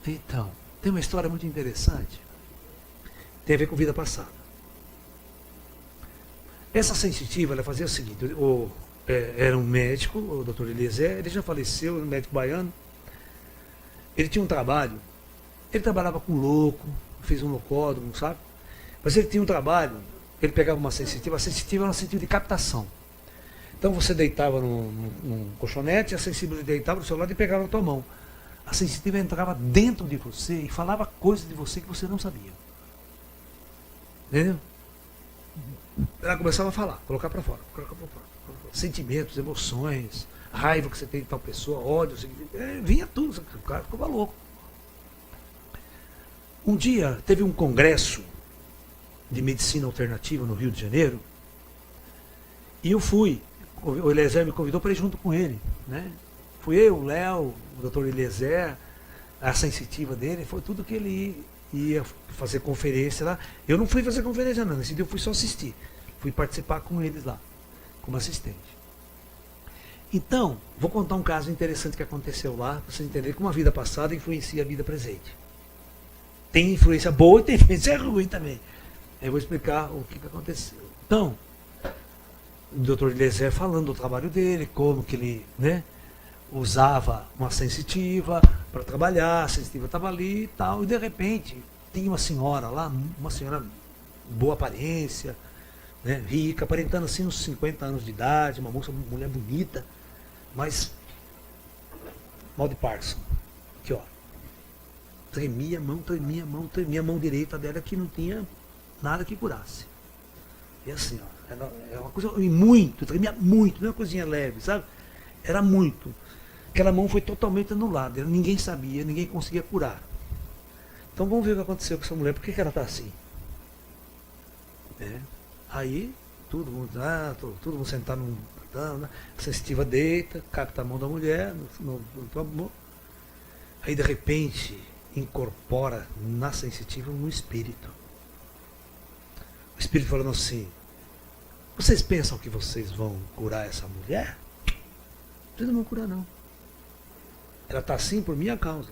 Então, tem uma história muito interessante. Tem a ver com vida passada. Essa sensitiva, ela fazia o seguinte, era um médico, o Dr. Eliezer, ele já faleceu, um médico baiano. Ele tinha um trabalho, ele trabalhava com louco, fez um loucódromo, sabe? Mas ele tinha um trabalho, ele pegava uma sensitiva, a sensitiva era um sentido de captação. Então você deitava num colchonete, a sensitiva deitava do seu lado e pegava na tua mão. A sensitiva entrava dentro de você e falava coisas de você que você não sabia. Entendeu? Ela começava a falar, colocar para fora. Sentimentos, emoções, raiva que você tem de tal pessoa, ódio, vinha tudo, o cara ficava louco. Um dia teve um congresso de medicina alternativa no Rio de Janeiro, e eu fui, o Eliezer me convidou para ir junto com ele, né? Fui eu, o Léo, o Dr. Eliezer, a sensitiva dele, foi tudo que ele ia fazer conferência lá. Eu não fui fazer conferência não, nesse dia eu fui só assistir. Fui participar com eles lá, como assistente. Então, vou contar um caso interessante que aconteceu lá, para vocês entenderem como a vida passada influencia a vida presente. Tem influência boa e tem influência ruim também. Eu vou explicar o que aconteceu. Então, o Dr. Eliezer falando do trabalho dele, como que ele, né, usava uma sensitiva para trabalhar, a sensitiva estava ali e tal, e de repente tinha uma senhora lá, uma senhora boa aparência, né, rica, aparentando assim uns 50 anos de idade, uma mulher bonita, mas mal de Parkinson. Aqui, ó. Tremia a mão direita dela que não tinha nada que curasse. E assim, ó, é uma coisa muito, tremia muito, não é uma coisinha leve, sabe? Era muito. Aquela mão foi totalmente anulada, ninguém sabia, ninguém conseguia curar. Então vamos ver o que aconteceu com essa mulher, por que ela está assim? Aí, todo mundo sentar num né? A sensitiva deita, capta a mão da mulher, no amor. Aí de repente incorpora na sensitiva um espírito. O espírito falando assim, vocês pensam que vocês vão curar essa mulher? Vocês não vão curar não. Ela está assim por minha causa.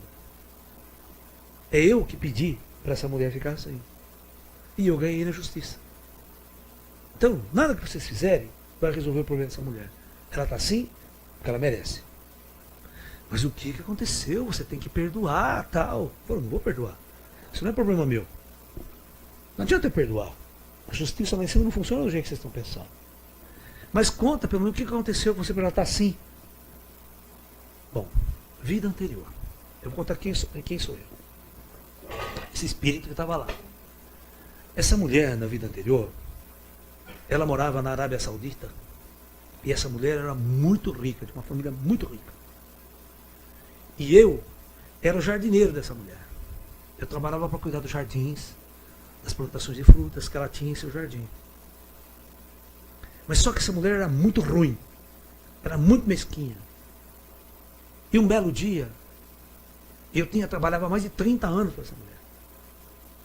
É eu que pedi para essa mulher ficar assim. E eu ganhei na justiça. Então, nada que vocês fizerem vai resolver o problema dessa mulher. Ela está assim porque ela merece. Mas o que aconteceu? Você tem que perdoar, tal. Eu não vou perdoar. Isso não é problema meu. Não adianta eu perdoar. A justiça lá em cima não funciona do jeito que vocês estão pensando. Mas conta pelo menos o que aconteceu com você para ela estar assim. Bom, vida anterior. Eu vou contar quem sou eu. Esse espírito que estava lá. Essa mulher, na vida anterior, ela morava na Arábia Saudita. E essa mulher era muito rica, de uma família muito rica. E eu era o jardineiro dessa mulher. Eu trabalhava para cuidar dos jardins, das plantações de frutas que ela tinha em seu jardim. Mas só que essa mulher era muito ruim. Era muito mesquinha. E um belo dia, eu trabalhava mais de 30 anos com essa mulher.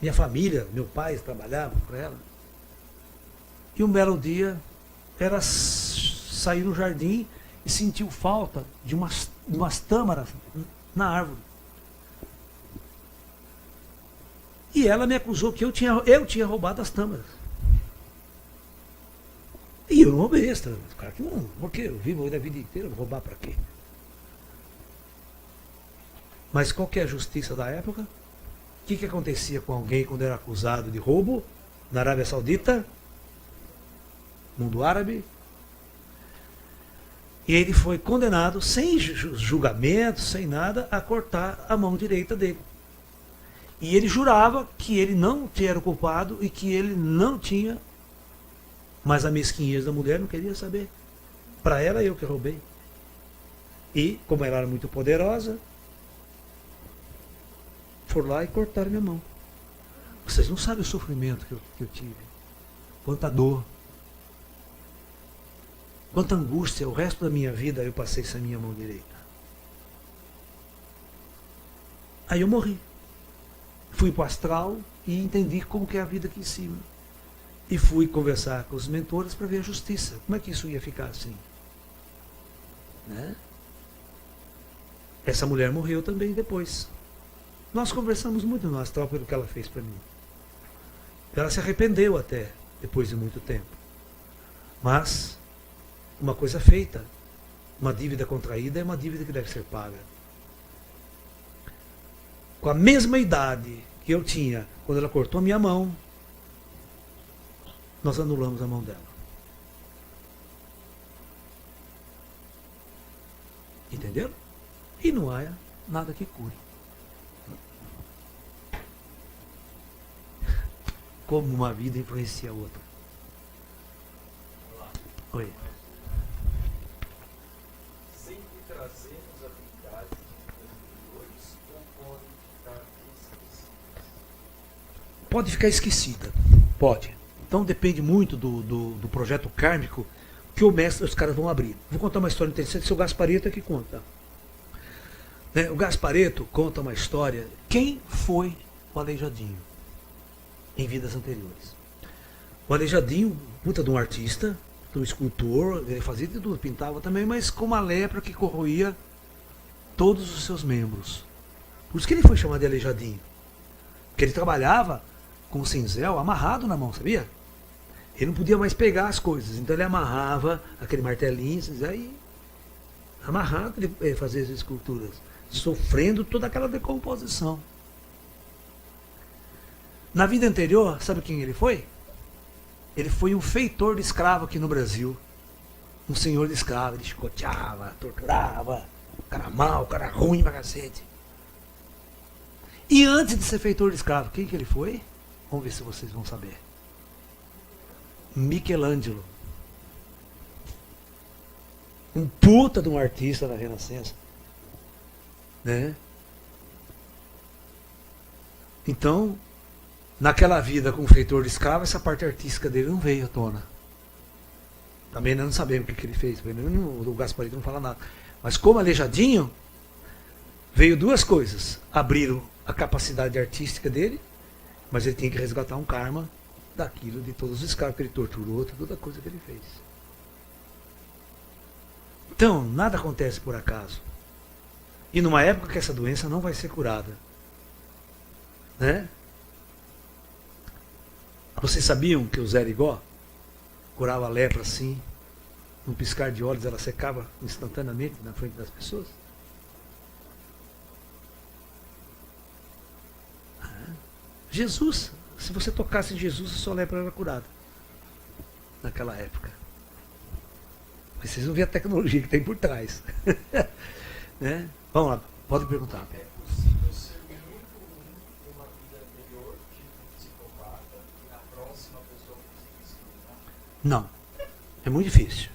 Minha família, meu pai trabalhava para ela. E um belo dia, ela saiu no jardim e sentiu falta de umas tâmaras na árvore. E ela me acusou que eu tinha roubado as tâmaras. E eu não roubei as tâmaras. Cara, que não, porque eu vivo a vida inteira, vou roubar para quê? Mas qual que é a justiça da época? O que acontecia com alguém quando era acusado de roubo na Arábia Saudita? Mundo árabe? E ele foi condenado, sem julgamento, sem nada, a cortar a mão direita dele. E ele jurava que ele não era o culpado e que ele não tinha, mas a mesquinhez da mulher não queria saber. Para ela, eu que roubei. E, como ela era muito poderosa, foram lá e cortaram minha mão. Vocês não sabem o sofrimento que eu tive. Quanta dor. Quanta angústia. O resto da minha vida eu passei sem a minha mão direita. Aí eu morri. Fui para o astral e entendi como que é a vida aqui em cima. E fui conversar com os mentores para ver a justiça. Como é que isso ia ficar assim? Né? Essa mulher morreu também depois. Nós conversamos muito no astral pelo que ela fez para mim. Ela se arrependeu até, depois de muito tempo. Mas, uma coisa feita, uma dívida contraída é uma dívida que deve ser paga. Com a mesma idade que eu tinha quando ela cortou a minha mão, nós anulamos a mão dela. Entenderam? E não há nada que cure. Como uma vida influencia a outra. Oi. Sempre trazemos habilidades anteriores ou podem ficar esquecidas? Pode ficar esquecida. Pode. Então depende muito do projeto kármico que o mestre os caras vão abrir. Vou contar uma história interessante, seu Gaspareto é que conta. Né? O Gaspareto conta uma história. Quem foi o Aleijadinho em vidas anteriores? O Aleijadinho, puta de um artista, de um escultor, ele fazia de tudo, pintava também, mas com uma lepra que corroía todos os seus membros. Por isso que ele foi chamado de Aleijadinho. Porque ele trabalhava com o cinzel amarrado na mão, sabia? Ele não podia mais pegar as coisas, então ele amarrava aquele martelinho, cinzel, e amarrado ele fazia as esculturas, sofrendo toda aquela decomposição. Na vida anterior, sabe quem ele foi? Ele foi um feitor de escravo aqui no Brasil. Um senhor de escravo, ele chicoteava, torturava, o cara mau, o cara ruim pra cacete. E antes de ser feitor de escravo, quem que ele foi? Vamos ver se vocês vão saber. Michelangelo. Um puta de um artista da Renascença. Né? Então, naquela vida como feitor de escravo, essa parte artística dele não veio à tona. Também nós não sabemos o que ele fez. O Gaspareto não fala nada. Mas como Aleijadinho, veio duas coisas. Abriram a capacidade artística dele, mas ele tinha que resgatar um karma daquilo, de todos os escravos que ele torturou, toda coisa que ele fez. Então, nada acontece por acaso. E numa época que essa doença não vai ser curada. Né? Vocês sabiam que o Zé Rigó curava a lepra assim, num piscar de olhos ela secava instantaneamente na frente das pessoas? Jesus, se você tocasse em Jesus, a sua lepra era curada. Naquela época. Mas vocês vão ver a tecnologia que tem por trás. Né? Vamos lá, pode perguntar. É possível ser muito ruim numa vida anterior, tipo psicopata, e na próxima pessoa conseguir se iluminar? Não. É muito difícil.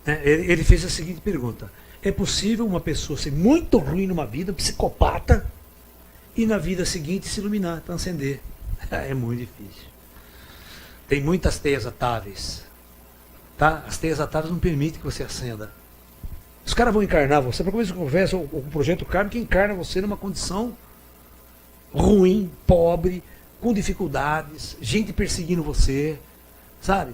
Né? Ele fez a seguinte pergunta. É possível uma pessoa ser muito ruim numa vida, psicopata, e na vida seguinte se iluminar, transcender? É muito difícil. Tem muitas teias atáveis. Tá? As teias atáveis não permitem que você acenda. Os caras vão encarnar você, para começar a conversa, o projeto kármico encarna você numa condição ruim, pobre, com dificuldades, gente perseguindo você, sabe?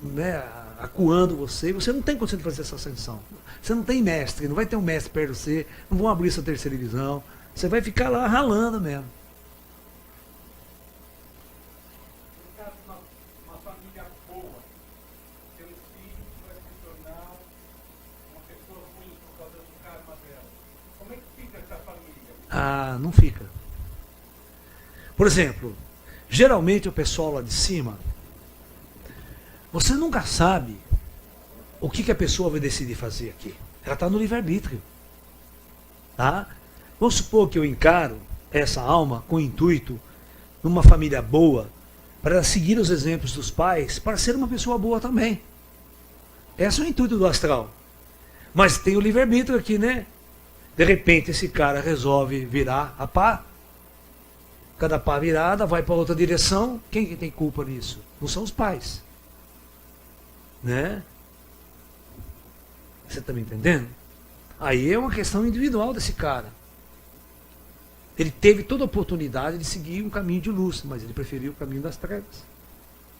Né, acuando você. Você não tem condição de fazer essa ascensão. Você não tem mestre, não vai ter um mestre perto de você, não vão abrir sua terceira divisão. Você vai ficar lá ralando mesmo. No caso, uma família boa, seu filho vai se tornar uma pessoa ruim por causa do karma dela. Como é que fica essa família? Ah, não fica. Por exemplo, geralmente o pessoal lá de cima, você nunca sabe o que a pessoa vai decidir fazer aqui. Ela está no livre-arbítrio. Tá? Vamos supor que eu encaro essa alma com o intuito, numa família boa, para ela seguir os exemplos dos pais, para ser uma pessoa boa também. Esse é o intuito do astral. Mas tem o livre-arbítrio aqui, né? De repente esse cara resolve virar a pá. Cada pá virada vai para outra direção. Quem que tem culpa nisso? Não são os pais. Né? Você está me entendendo? Aí é uma questão individual desse cara. Ele teve toda a oportunidade de seguir um caminho de luz, mas ele preferiu o caminho das trevas.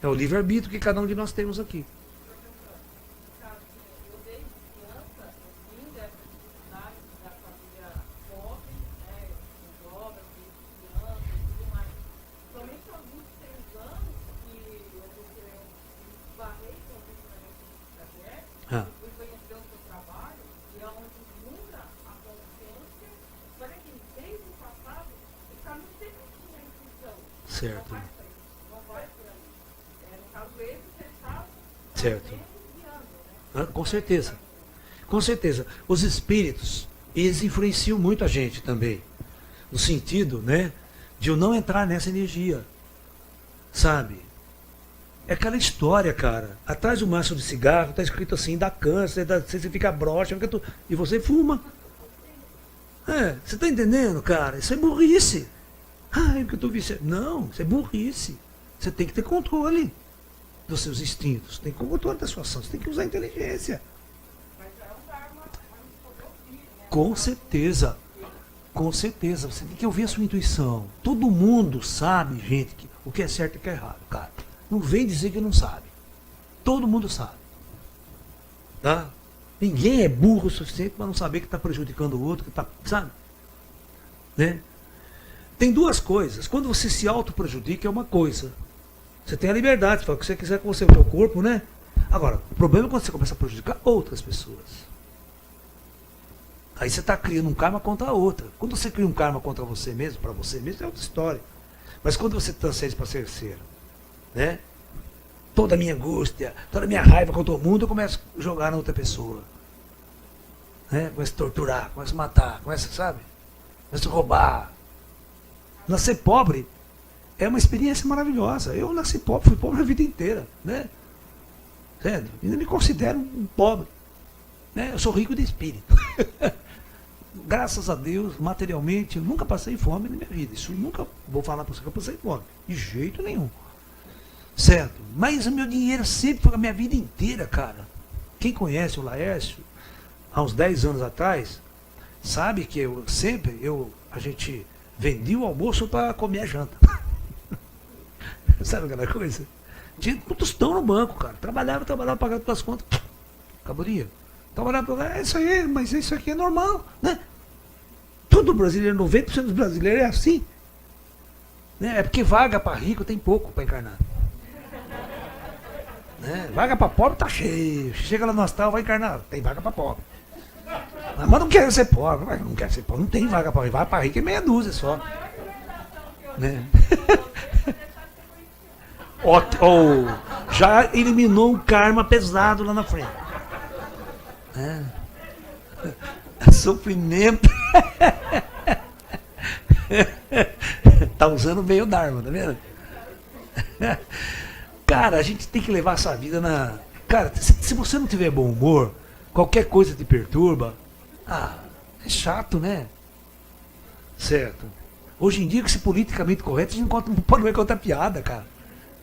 É o livre-arbítrio que cada um de nós temos aqui. Eu desde criança, eu vim dessa dificuldade da família pobre, né, com drogas, desde criança e tudo mais. Somente aos 26 anos que eu esbarrei com o ensinamento do Xavier, Ah. eu fui conhecer o seu trabalho e é onde muda a consciência. Olha que desde o passado, o caminho sempre tinha a intuição. Certo. Não vai por aí. Não vai por aí. No caso, ele fechava. Certo. Ah, com certeza. Com certeza. Os espíritos, eles influenciam muito a gente também. No sentido, né, de eu não entrar nessa energia. Sabe? É aquela história, cara. Atrás do maço de cigarro está escrito assim, dá câncer, você fica broxa, e você fuma. Você está entendendo, cara? Isso é burrice. Ah, é porque eu estou viciado. Não, isso é burrice. Você tem que ter controle dos seus instintos, tem que ter controle da sua ação, você tem que usar a inteligência. Com certeza. Com certeza. Você tem que ouvir a sua intuição. Todo mundo sabe, gente, o que é certo e o que é errado, cara. Não vem dizer que não sabe. Todo mundo sabe. Tá? Ninguém é burro o suficiente para não saber que está prejudicando o outro, que está, sabe? Né? Tem duas coisas. Quando você se auto-prejudica é uma coisa. Você tem a liberdade de fazer o que você quiser com o seu corpo, né? Agora, o problema é quando você começa a prejudicar outras pessoas. Aí você está criando um karma contra a outra. Quando você cria um karma contra você mesmo, para você mesmo, é outra história. Mas quando você transcende para terceiro, né? Toda a minha angústia, toda a minha raiva contra o mundo, eu começo a jogar na outra pessoa. Né? Começo a torturar, começo a matar, começo, sabe? Começo a roubar. Nascer pobre é uma experiência maravilhosa. Eu nasci pobre, fui pobre a vida inteira, né? Certo? Ainda me considero um pobre. Né? Eu sou rico de espírito. Graças a Deus, materialmente, eu nunca passei fome na minha vida. Isso eu nunca vou falar para você que eu passei fome. De jeito nenhum. Certo? Mas o meu dinheiro sempre foi a minha vida inteira, cara. Quem conhece o Laércio, há uns 10 anos atrás, sabe que a gente vendia o almoço para comer a janta. Sabe aquela coisa? Tinha um tostão no banco, cara. Trabalhava, pagava todas as contas. Acabaria. Trabalhava, isso aí, mas isso aqui é normal, né? Todo brasileiro, 90% dos brasileiros é assim. Né? É porque vaga para rico tem pouco para encarnar. Né? Vaga para pobre tá cheio. Chega lá no astral, vai encarnar. Tem vaga para pobre. Mas não quero ser pobre. Não quero ser pobre. Não tem vaga para rico. Vaga para rico é meia dúzia só. Né? Já eliminou um karma pesado lá na frente. Sofrimento. Tá usando bem o Dharma, tá vendo? Cara, a gente tem que levar essa vida na... Cara, se você não tiver bom humor, qualquer coisa te perturba, é chato, né? Certo. Hoje em dia, que se politicamente correto, a gente não pode mais contar piada, cara.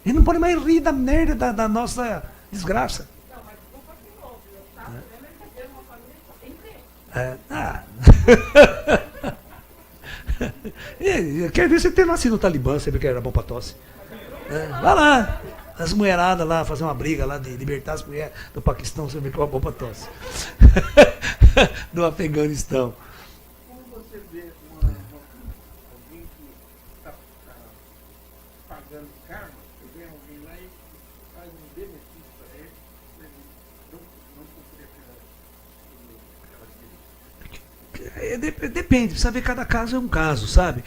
A gente não pode mais rir da merda da nossa desgraça. Não, mas desculpa que novo. Eu estava vendo ele fazer uma família inteira. Quer ver você ter nascido no Talibã, você vê que era bom pra tosse. Vai lá, as mulheradas lá, fazer uma briga lá de libertar as mulheres do Paquistão, você vê que é uma bom pra tosse. Do Afeganistão. Como você vê alguém que está pagando karma, vem alguém lá e faz um benefício para ele, não cumprir aquela Depende, precisa ver, cada caso é um caso, sabe?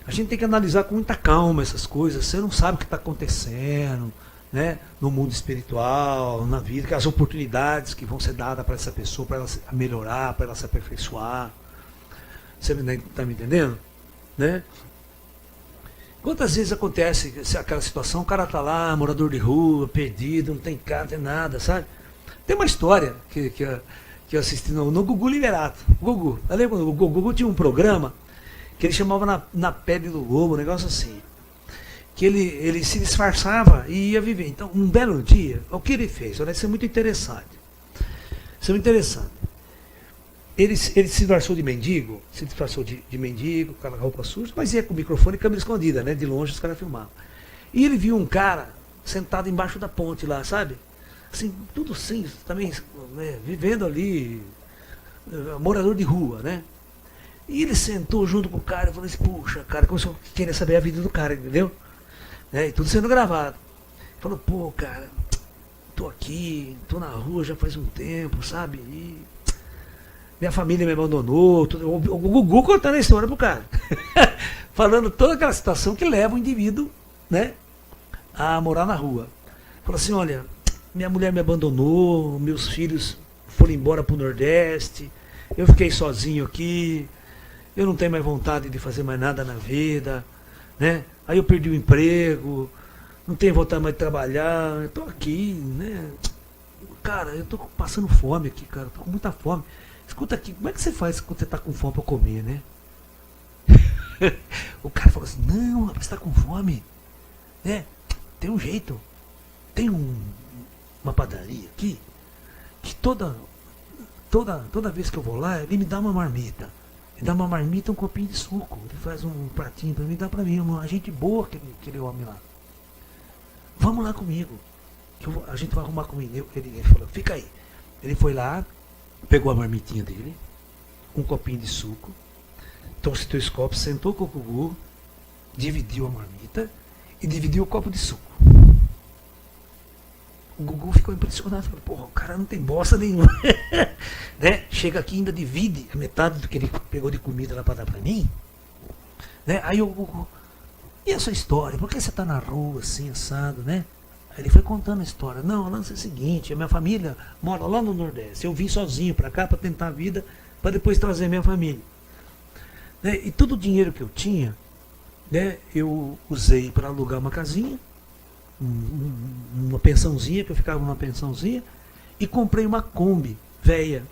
A gente tem que analisar com muita calma essas coisas. Você não sabe o que está acontecendo, né? No mundo espiritual, na vida, que as oportunidades que vão ser dadas para essa pessoa, para ela melhorar, para ela se aperfeiçoar. Você está me entendendo? Né? Quantas vezes acontece aquela situação, o cara está lá, morador de rua, perdido, não tem casa, não tem nada, sabe? Tem uma história que eu assisti no Gugu Liberato. Gugu, lembra? O Gugu tinha um programa que ele chamava na pele do lobo, um negócio assim. Que ele se disfarçava e ia viver. Então, um belo dia, o que ele fez? Olha, isso é muito interessante. Isso é muito interessante. Ele se disfarçou de mendigo, com aquela roupa suja, mas ia com o microfone e câmera escondida, né? De longe os caras filmavam. E ele viu um cara sentado embaixo da ponte lá, sabe? Assim, tudo assim, também, né? Vivendo ali, morador de rua, né? E ele sentou junto com o cara e falou assim, puxa, cara, começou a querer saber a vida do cara, entendeu? E tudo sendo gravado. Falou, pô, cara, tô aqui, tô na rua já faz um tempo, sabe? E minha família me abandonou. O Gugu contando a história pro cara. Falando toda aquela situação que leva o indivíduo, né, a morar na rua. Falou assim, olha, minha mulher me abandonou, meus filhos foram embora pro Nordeste, eu fiquei sozinho aqui, eu não tenho mais vontade de fazer mais nada na vida, né? Aí eu perdi o emprego, não tenho vontade mais de trabalhar, eu tô aqui, né? Cara, eu tô passando fome aqui, cara, tô com muita fome. Escuta aqui, como é que você faz quando você tá com fome para comer, né? O cara falou assim, não, rapaz, você tá com fome, né? Tem um jeito, tem uma padaria aqui, que toda vez que eu vou lá, ele me dá uma marmita. Ele dá uma marmita, um copinho de suco. Ele faz um pratinho pra mim, dá pra mim. Uma gente boa, aquele homem lá. Vamos lá comigo. A gente vai arrumar comida. Ele falou, fica aí. Ele foi lá, pegou a marmitinha dele, um copinho de suco, trouxe 2 copos, sentou com o Gugu, dividiu a marmita e dividiu o copo de suco. O Gugu ficou impressionado, falou, porra, o cara não tem bosta nenhuma. Né? Chega aqui e ainda divide a metade do que ele pegou de comida lá para dar para mim. Né? Aí o Gugu, e essa história? Por que você está na rua assim, assado, né? Aí ele foi contando a história. Não, o lance é o seguinte, a minha família mora lá no Nordeste. Eu vim sozinho para cá para tentar a vida, para depois trazer minha família. Né? E todo o dinheiro que eu tinha, né, eu usei para alugar uma casinha, uma pensãozinha, que eu ficava numa pensãozinha, e comprei uma Kombi velha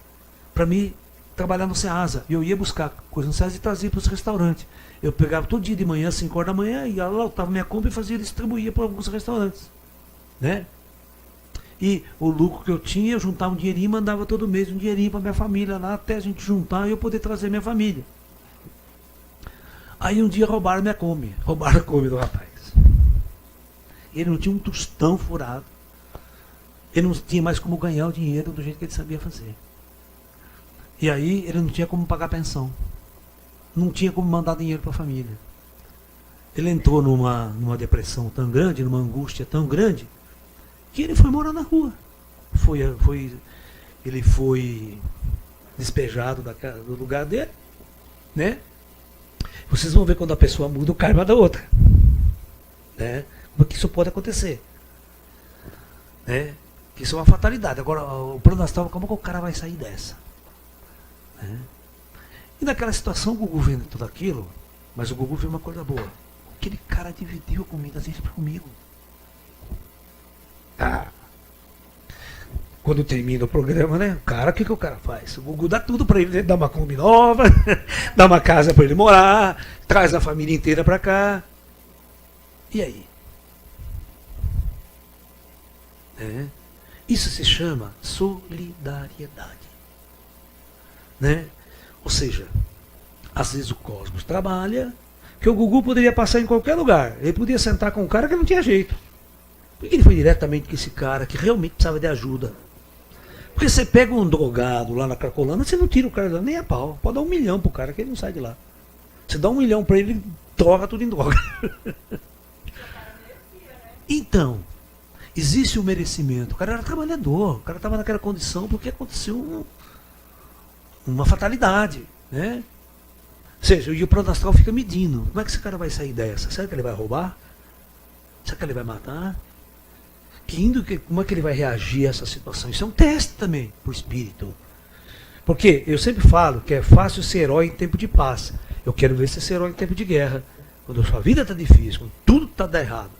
para mim trabalhar no Ceasa. E eu ia buscar coisa no Ceasa e trazia para os restaurantes. Eu pegava todo dia de manhã, 5 horas da manhã, e lá estava minha Kombi e fazia, distribuía para alguns restaurantes, né? E o lucro que eu tinha, eu juntava um dinheirinho e mandava todo mês um dinheirinho para minha família lá, até a gente juntar e eu poder trazer minha família. Aí um dia roubaram minha Kombi, roubaram a Kombi do rapaz. Ele não tinha um tostão furado. Ele não tinha mais como ganhar o dinheiro do jeito que ele sabia fazer. E aí ele não tinha como pagar pensão. Não tinha como mandar dinheiro para a família. Ele entrou numa depressão tão grande, numa angústia tão grande, que ele foi morar na rua. Ele foi despejado do lugar dele, né? Vocês vão ver quando a pessoa muda o karma da outra, né? Como que isso pode acontecer, né? Que isso é uma fatalidade. Agora, o plano astral, como que o cara vai sair dessa, né? E naquela situação, o Gugu vendo tudo aquilo, mas o Gugu viu uma coisa boa. Aquele cara dividiu a comida dele comigo. Quando termina o programa, né? O que o cara faz? O Gugu dá tudo pra ele, né? Dá uma Kombi nova, dá uma casa pra ele morar, traz a família inteira pra cá. E aí? Isso se chama solidariedade, né? Ou seja, Às vezes o cosmos trabalha, que o Gugu poderia passar em qualquer lugar. Ele podia sentar com um cara que não tinha jeito. Por que ele foi diretamente com esse cara que realmente precisava de ajuda? Porque você pega um drogado lá na Cracolândia, você não tira o cara lá nem a pau. Pode dar 1 milhão pro cara que ele não sai de lá. Você dá 1 milhão pra ele, ele droga tudo em droga. Então, existe o merecimento. O cara era trabalhador, o cara estava naquela condição porque aconteceu uma fatalidade, né? Ou seja, e o plano astral fica medindo. Como é que esse cara vai sair dessa? Será que ele vai roubar? Será que ele vai matar? Como é que ele vai reagir a essa situação? Isso é um teste também para o espírito. Porque eu sempre falo que é fácil ser herói em tempo de paz. Eu quero ver você ser herói em tempo de guerra. Quando a sua vida está difícil, quando tudo está dando errado.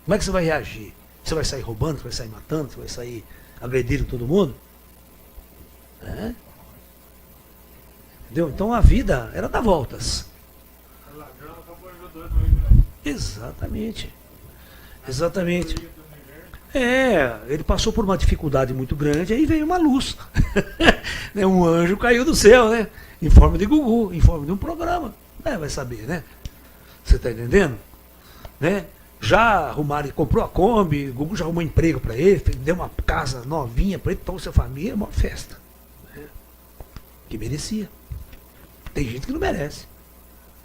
Como é que você vai reagir? Você vai sair roubando? Você vai sair matando? Você vai sair agredindo todo mundo? É? Entendeu? Então a vida, ela dá voltas. Exatamente. Exatamente. Ele passou por uma dificuldade muito grande, aí veio uma luz. Um anjo caiu do céu, né? Em forma de Gugu, em forma de um programa. Vai saber, né? Você está entendendo? Né? Já arrumaram, comprou a Kombi, Gugu já arrumou emprego para ele, deu uma casa novinha para ele, trouxe sua família, uma festa. Né? Que merecia. Tem gente que não merece.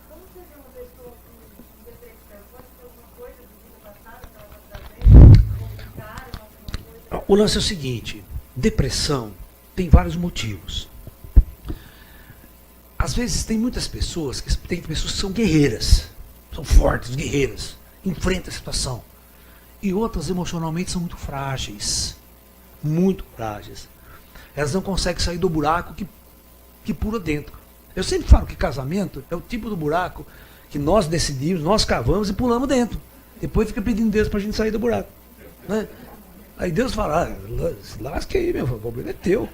Como você vê uma pessoa com depressão? Pode ser alguma coisa de vida passada que ela vai trazer? Complicaram alguma coisa? O lance é o seguinte, depressão tem vários motivos. Às vezes tem muitas pessoas que são guerreiras, são fortes, guerreiras, enfrentam a situação. E outras emocionalmente são muito frágeis. Muito frágeis. Elas não conseguem sair do buraco que pula dentro. Eu sempre falo que casamento é o tipo do buraco que nós decidimos, nós cavamos e pulamos dentro. Depois fica pedindo Deus para a gente sair do buraco. Né? Aí Deus fala, lasca aí, meu, o problema é teu.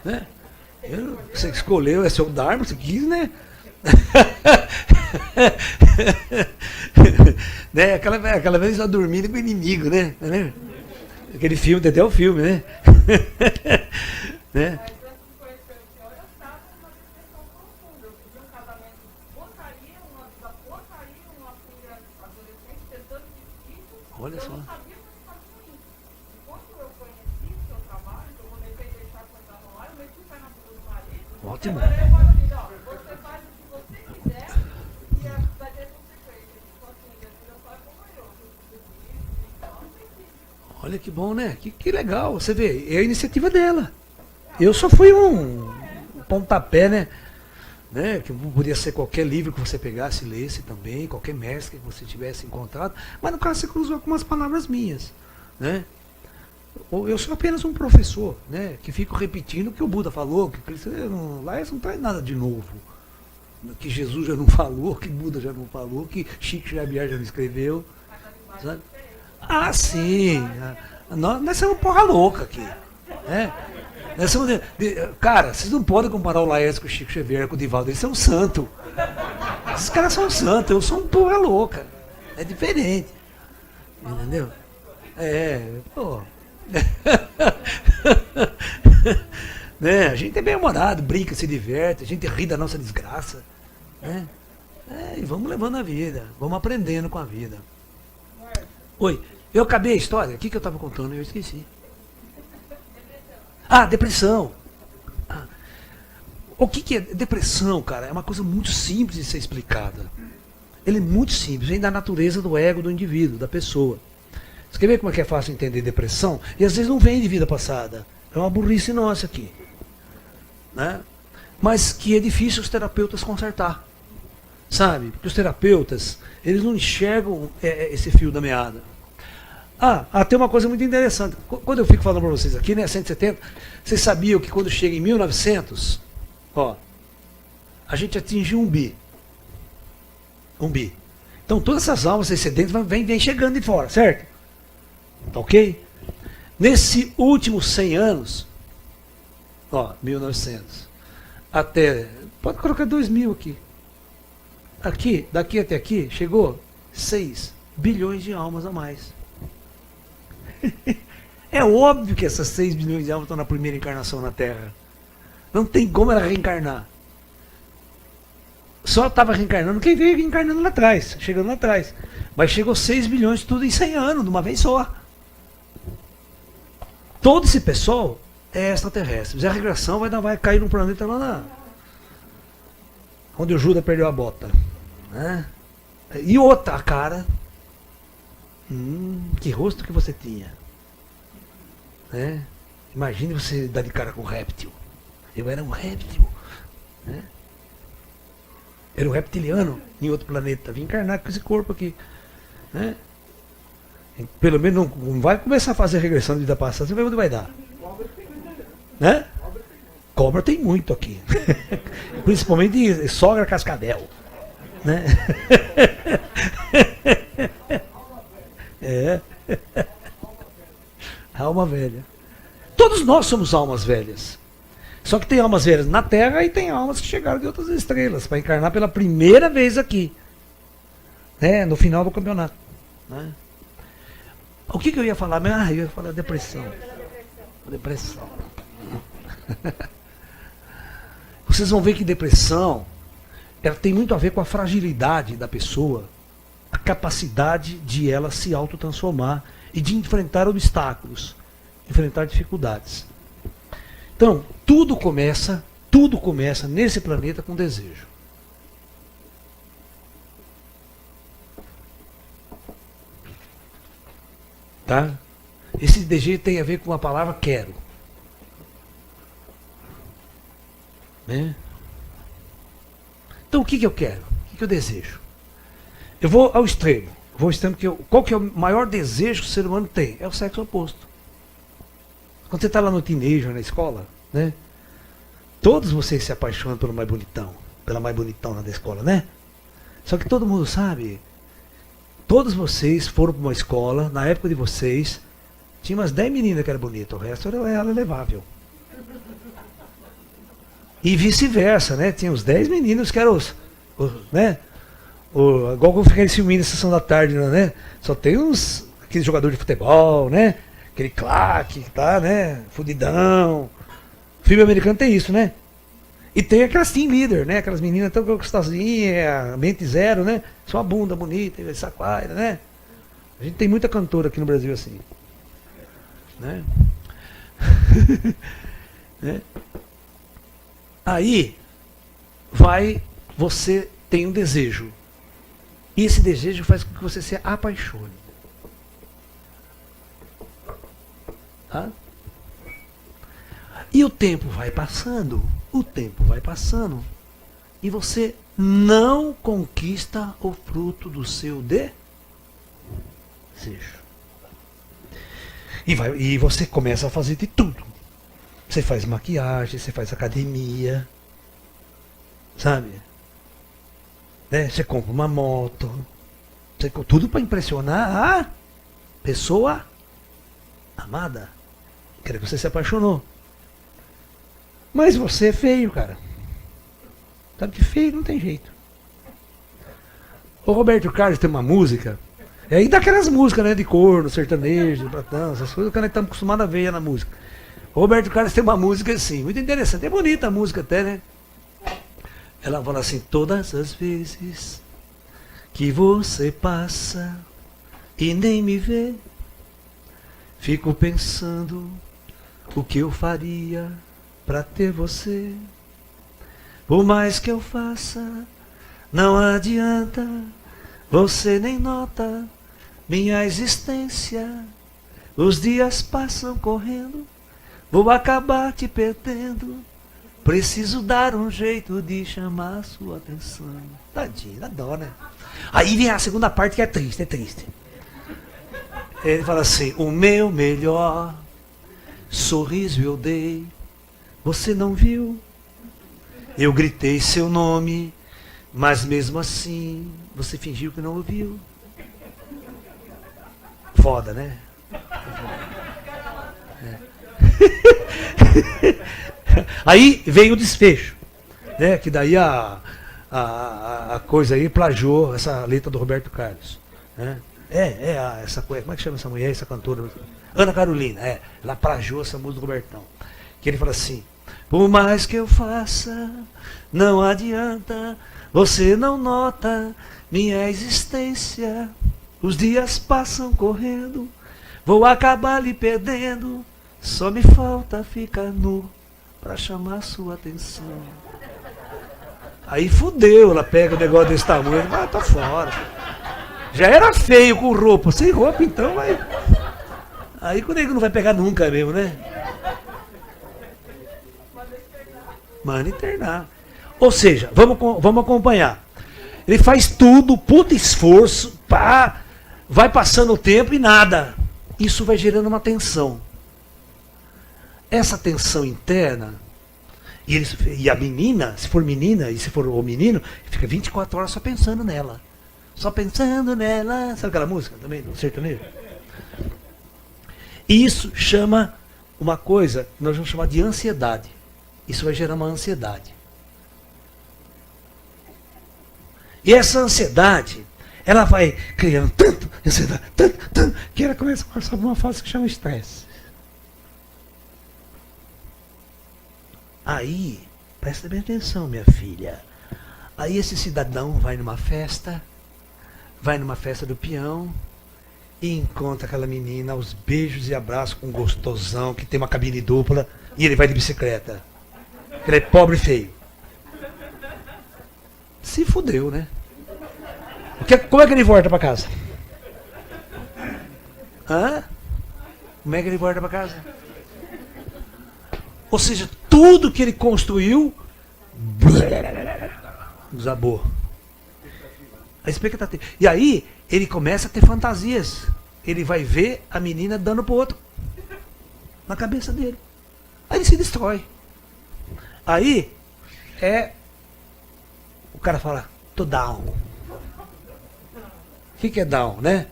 Né? Você escolheu, é seu Dharma, você quis, né? Né? Aquela vez só dormindo com o inimigo, né? Aquele filme, tem até o filme, né? Né? Mas antes de conhecer o senhor, eu estava numa depressão profunda. Eu pedi um casamento porcaria, uma vida porcaria, uma filha adolescente tentando difícil. Olha Eu só. não sabia como estava ruim. E quando eu conheci o seu trabalho, eu comecei a deixar a coisa rolar, eu meti o pé na bunda do marido. Ótimo. Eu falei para ele, ó, você faz o que você quiser e vai ter consequência. Tipo assim, eu só acompanhou. Então, Olha que bom, né? Que legal. Você vê, é a iniciativa dela. Eu só fui um pontapé, né? Que podia ser qualquer livro que você pegasse e lesse também, qualquer mestre que você tivesse encontrado. Mas no caso você cruzou com umas palavras minhas, né? Eu sou apenas um professor, né? Que fico repetindo o que o Buda falou, que Cristo lá isso não traz nada de novo. Que Jesus já não falou, que Buda já não falou, que Chico Xavier já não escreveu. Sabe? Ah, sim. Nós somos porra louca aqui. Né? Nós somos cara, vocês não podem comparar o Laércio com o Chico Xavier, com o Divaldo. Eles são santos. Esses caras são santos. Eu sou um porra louca. É diferente. Entendeu? Pô. Né? A gente é bem-humorado, brinca, se diverte, a gente ri da nossa desgraça. Né? E vamos levando a vida. Vamos aprendendo com a vida. Oi, eu acabei a história. O que eu estava contando? Eu esqueci. Depressão. O que é depressão, cara? É uma coisa muito simples de ser explicada. Ele é muito simples, vem da natureza do ego do indivíduo, da pessoa. Você quer ver como é que é fácil entender depressão? E às vezes não vem de vida passada. É uma burrice nossa aqui. Né? Mas que é difícil os terapeutas consertar. Sabe? Porque os terapeutas, eles não enxergam esse fio da meada. Tem uma coisa muito interessante. Quando eu fico falando para vocês aqui, né, 170, vocês sabiam que quando chega em 1900, a gente atingiu um bi. Um bi. Então todas essas almas excedentes vêm chegando de fora, certo? Tá ok? Nesse últimos 100 anos, 1900, até, pode colocar 2000 aqui. Daqui até aqui, chegou 6 bilhões de almas a mais. É óbvio que essas 6 bilhões de almas estão na primeira encarnação na Terra. Não tem como ela reencarnar. só estava reencarnando quem veio reencarnando lá atrás, chegando lá atrás. Mas chegou 6 bilhões tudo em 100 anos, de uma vez só. Todo esse pessoal é extraterrestre. E a regressão vai cair num planeta lá onde o Judas perdeu a bota. Né? E outra, cara. Que rosto que você tinha. Né? Imagine você dar de cara com um réptil. Eu era um réptil. Né? Era um reptiliano em outro planeta. Vim encarnar com esse corpo aqui. Né? Pelo menos não vai começar a fazer regressão de vida passada. Você vai ver onde vai dar. Né? Cobra tem muito aqui. Principalmente sogra cascavel. Né? É. Alma velha. Todos nós somos almas velhas. Só que tem almas velhas na Terra e tem almas que chegaram de outras estrelas para encarnar pela primeira vez aqui. Né? No final do campeonato. Né? O que eu ia falar? Eu ia falar depressão. Depressão. Vocês vão ver que depressão ela tem muito a ver com a fragilidade da pessoa, a capacidade de ela se autotransformar e de enfrentar obstáculos, enfrentar dificuldades. Então, tudo começa nesse planeta com desejo. Tá? Esse desejo tem a ver com a palavra quero. Né? Então o que eu quero? O que eu desejo? Eu vou ao extremo. Qual que é o maior desejo que o ser humano tem? É o sexo oposto. Quando você está lá no teenager, na escola, né? Todos vocês se apaixonam pelo mais bonitão, pela mais bonitona da escola, né? Só que todo mundo sabe, todos vocês foram para uma escola, na época de vocês, tinha umas 10 meninas que eram bonitas, o resto era levável. E vice-versa, né? Tinha os 10 meninos que eram né? Igual como fica esse filminho na sessão da tarde, né? Só tem aquele jogador de futebol, né? Aquele claque, tá, né? Fudidão. O filme americano tem isso, né? E tem aquelas team leader, né? Aquelas meninas tão gostosinhas, mente zero, né? Só a bunda bonita, saquaira, né? A gente tem muita cantora aqui no Brasil assim. Né? Né? Aí, você tem um desejo. E esse desejo faz com que você se apaixone. Tá? E o tempo vai passando, e você não conquista o fruto do seu desejo. E você começa a fazer de tudo. Você faz maquiagem, você faz academia, sabe? Né? Você compra uma moto, tudo para impressionar a pessoa amada. Quer que você se apaixonou. Mas você é feio, cara. Sabe que feio não tem jeito. O Roberto Carlos tem uma música. E aí daquelas músicas, né? De corno, sertanejo, platão, essas coisas que a gente está acostumado a ver na música. O Roberto Carlos tem uma música assim, muito interessante. É bonita a música até, né? Ela fala assim: todas as vezes que você passa e nem me vê, fico pensando o que eu faria pra ter você. Por mais que eu faça, não adianta, você nem nota minha existência. Os dias passam correndo, vou acabar te perdendo. Preciso dar um jeito de chamar a sua atenção. Tadinho, dá dó, né? Aí vem a segunda parte que é triste, é triste. Ele fala assim: o meu melhor sorriso eu dei, você não viu? Eu gritei seu nome, mas mesmo assim você fingiu que não ouviu. Foda, né? É. Aí vem o desfecho, né? Que daí a coisa aí plagiou essa letra do Roberto Carlos, né? Como é que chama essa mulher, essa cantora? Ana Carolina, ela plagiou essa música do Robertão. Que ele fala assim: Por mais que eu faça, não adianta, você não nota minha existência. Os dias passam correndo, vou acabar lhe perdendo. Só me falta ficar nu pra chamar sua atenção. Aí fudeu, ela pega o negócio desse tamanho, ah, tá fora. Já era feio com roupa, sem roupa então vai. Aí o nego não vai pegar nunca mesmo, né? Manda internar. Ou seja, vamos acompanhar. Ele faz tudo, puta esforço, pá, vai passando o tempo e nada. Isso vai gerando uma tensão. Essa tensão interna, e a menina, se for menina e se for o menino, fica 24 horas só pensando nela. Só pensando nela. Sabe aquela música também, do sertanejo? Isso chama uma coisa que nós vamos chamar de ansiedade. Isso vai gerar uma ansiedade. E essa ansiedade, ela vai criando tanto ansiedade, tanto, que ela começa a passar por uma fase que chama estresse. Aí, presta bem atenção, minha filha. Aí esse cidadão vai numa festa do peão, e encontra aquela menina aos beijos e abraços com um gostosão, que tem uma cabine dupla, e ele vai de bicicleta. Ele é pobre e feio. Se fudeu, né? Como é que ele volta para casa? Hã? Como é que ele volta para casa? Ou seja, tudo que ele construiu desabou. A expectativa. E aí, ele começa a ter fantasias. Ele vai ver a menina dando pro outro. Na cabeça dele. Aí ele se destrói. Aí, o cara fala, tô down. O que é down, né?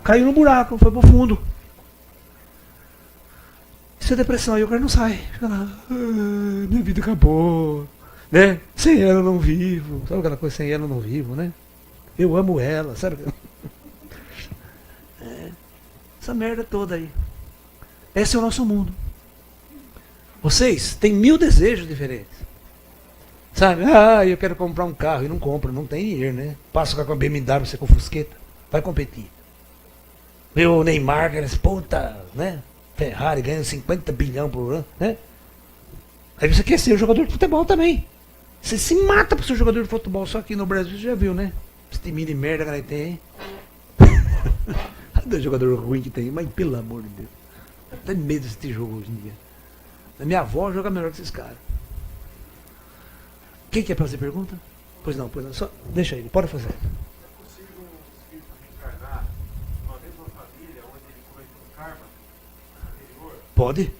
Caiu no buraco, foi pro fundo. Isso é depressão, aí o cara não sai. Fica lá, minha vida acabou. Né? Sem ela eu não vivo. Sabe aquela coisa, sem ela eu não vivo, né? Eu amo ela, sabe? Essa merda toda aí. Esse é o nosso mundo. Vocês têm 1000 desejos diferentes. Sabe? Eu quero comprar um carro e não compro, não tem dinheiro, né? Passa com a BMW, você com Fusqueta, vai competir. Meu Neymar, puta, né? Ferrari ganha 50 bilhões por ano, né? Aí você quer ser jogador de futebol também. Você se mata para ser jogador de futebol, só que no Brasil você já viu, né? Esse time de merda que tem, hein? Olha o jogador ruim que tem, mas pelo amor de Deus. Eu tenho medo desse jogo hoje em dia. A minha avó joga melhor que esses caras. Quem quer fazer pergunta? Pois não. Só deixa ele, pode fazer. É possível um espírito reencarnar uma mesma família onde ele cometeu um karma anterior? Pode?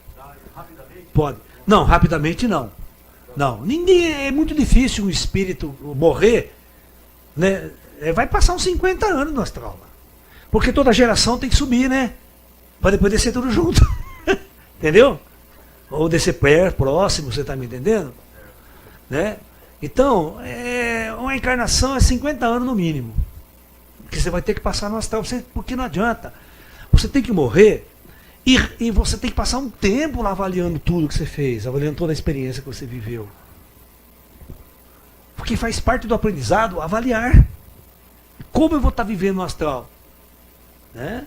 Rapidamente? Pode. Não, rapidamente não. Não. Ninguém, é muito difícil um espírito morrer, né? Vai passar uns 50 anos no astral. Porque toda geração tem que subir, né? Para depois descer tudo junto. Entendeu? Ou descer perto, próximo, você está me entendendo? Né? Então, uma encarnação é 50 anos no mínimo. Porque você vai ter que passar no astral, porque não adianta. Você tem que morrer e você tem que passar um tempo lá avaliando tudo que você fez, avaliando toda a experiência que você viveu. Porque faz parte do aprendizado avaliar. Como eu vou estar vivendo no astral? Né?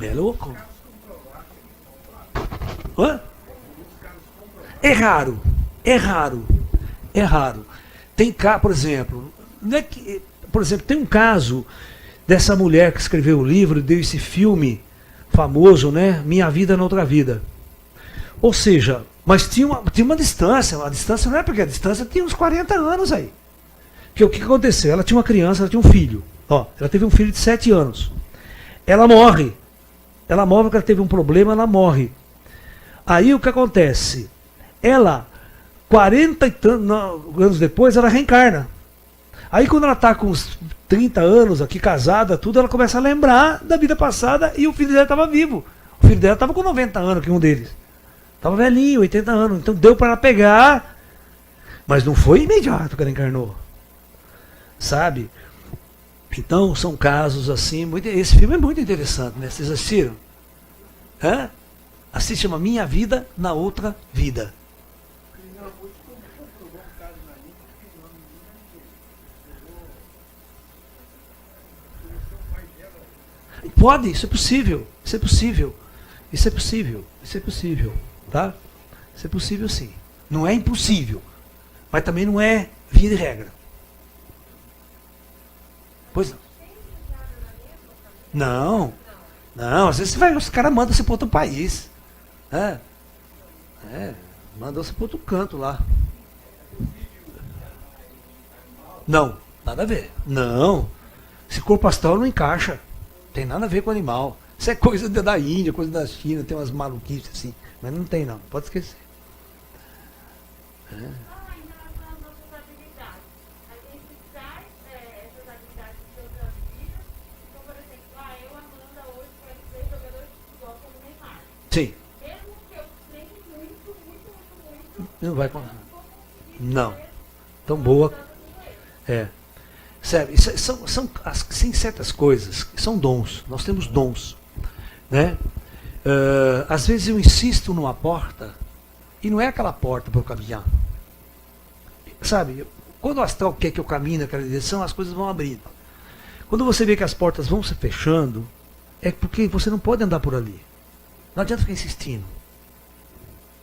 É louco? Hã? É raro. Tem por exemplo, não é que, por exemplo, tem um caso dessa mulher que escreveu o livro e deu esse filme famoso, né? Minha Vida na Outra Vida. Ou seja, mas tinha uma distância. A distância não é porque a distância tinha uns 40 anos aí. Porque o que aconteceu? Ela tinha uma criança, ela tinha um filho. Ela teve um filho de 7 anos. Ela morre. Ela morre porque ela teve um problema, ela morre. Aí o que acontece? Ela, 40 e tantos anos depois, ela reencarna. Aí quando ela está com uns 30 anos aqui, casada, tudo, ela começa a lembrar da vida passada e o filho dela estava vivo. O filho dela estava com 90 anos, que um deles. Estava velhinho, 80 anos. Então deu para ela pegar, mas não foi imediato que ela encarnou. Sabe? Então são casos assim, esse filme é muito interessante, né? Vocês assistiram? se chama Minha Vida na Outra Vida. Pode, isso é possível, isso é possível, isso é possível, isso é possível, tá? Isso é possível sim. Não é impossível, mas também não é via de regra. Pois não. Não, às vezes os caras mandam você para outro país. Mandam você para outro canto lá. Não, nada a ver. Não. Esse corpo astral não encaixa. Tem nada a ver com animal. Isso é coisa da Índia, coisa da China, tem umas maluquices assim. Mas não tem não, pode esquecer. Em relação às nossas habilidades, a gente traz essas habilidades de outras vidas. Então, por exemplo, eu, Amanda, hoje quero ser jogador de futebol como Neymar. Sim. Mesmo que eu treine muito, Não vai eu com. não vou conseguir Não. ser Tão boa. tanto como ele. Sério, tem certas coisas que são dons. Nós temos dons. Né? Às vezes eu insisto numa porta e não é aquela porta para eu caminhar. Sabe, quando o astral quer que eu caminhe naquela direção, as coisas vão abrindo. Quando você vê que as portas vão se fechando, é porque você não pode andar por ali. Não adianta ficar insistindo.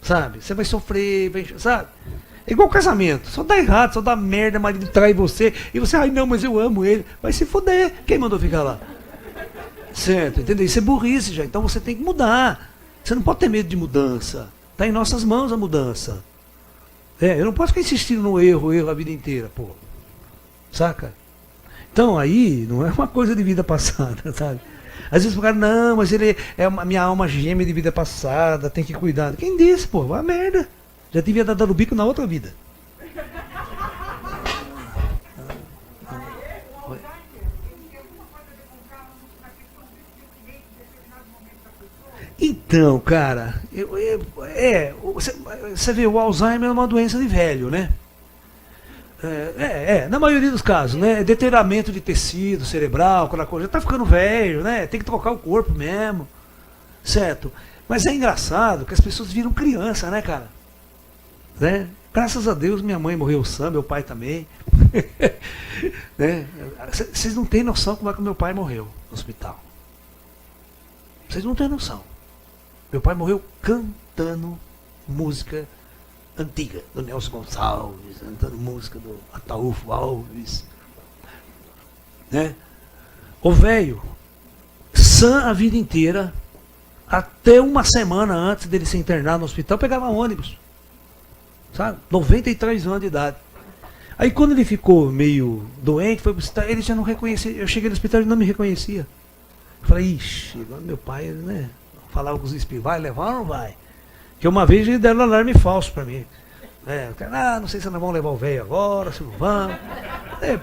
Sabe? Você vai sofrer, sabe? É igual casamento, só dá errado, só dá merda, marido trai você, e você, ai não, mas eu amo ele. Vai se foder, quem mandou ficar lá? Certo, entendeu? Isso é burrice já, então você tem que mudar. Você não pode ter medo de mudança. Está em nossas mãos a mudança. Eu não posso ficar insistindo no erro a vida inteira, pô. Saca? Então aí, não é uma coisa de vida passada, sabe? Às vezes o cara, não, mas ele é a minha alma gêmea de vida passada, tem que cuidar. Quem disse, pô? Vai a merda. Já devia dar dando bico na outra vida. Então, cara, você vê, o Alzheimer é uma doença de velho, né? Na maioria dos casos, né? Deterioramento de tecido cerebral, aquela coisa. Já tá ficando velho, né? Tem que trocar o corpo mesmo, certo? Mas é engraçado que as pessoas viram criança, né, cara? Né? Graças a Deus minha mãe morreu sã, meu pai também. Né? Vocês não têm noção como é que meu pai morreu no hospital. Vocês não têm noção. Meu pai morreu cantando música antiga, do Nelson Gonçalves, cantando música do Ataúfo Alves. Né? O velho, sã a vida inteira, até uma semana antes dele se internar no hospital, pegava ônibus. Sabe? 93 anos de idade. Aí quando ele ficou meio doente, foi pro hospital, ele já não reconhecia. Eu cheguei no hospital e ele não me reconhecia. Eu falei, ixi, meu pai, né? Falava com os espíritos, vai levar ou não vai? Que uma vez eles deram um alarme falso pra mim. Não sei se nós vamos levar o velho agora, se não vamos.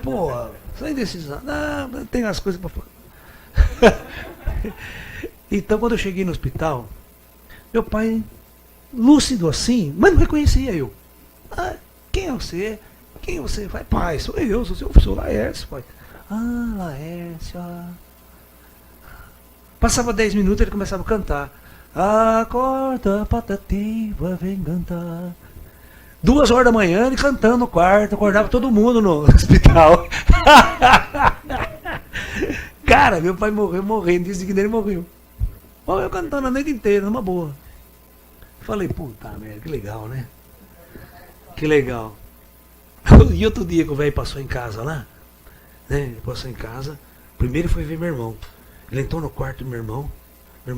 Porra, sem decisão. Não, tem as coisas pra falar. Então quando eu cheguei no hospital, meu pai, lúcido assim, mas não reconhecia eu. Quem é você? Quem é você? Pai, sou eu, sou Laércio, pai. Laércio. Passava 10 minutos, ele começava a cantar. Acorda, Patativa, vem cantar. 2 horas da manhã, ele cantando no quarto, acordava todo mundo no hospital. Cara, meu pai morreu morrendo, disse que ele morreu. Morreu cantando a noite inteira, numa boa. Falei, puta merda, que legal, né? Que legal. E outro dia que o velho passou em casa lá, né? Ele passou em casa, primeiro foi ver meu irmão. Ele entrou no quarto do meu irmão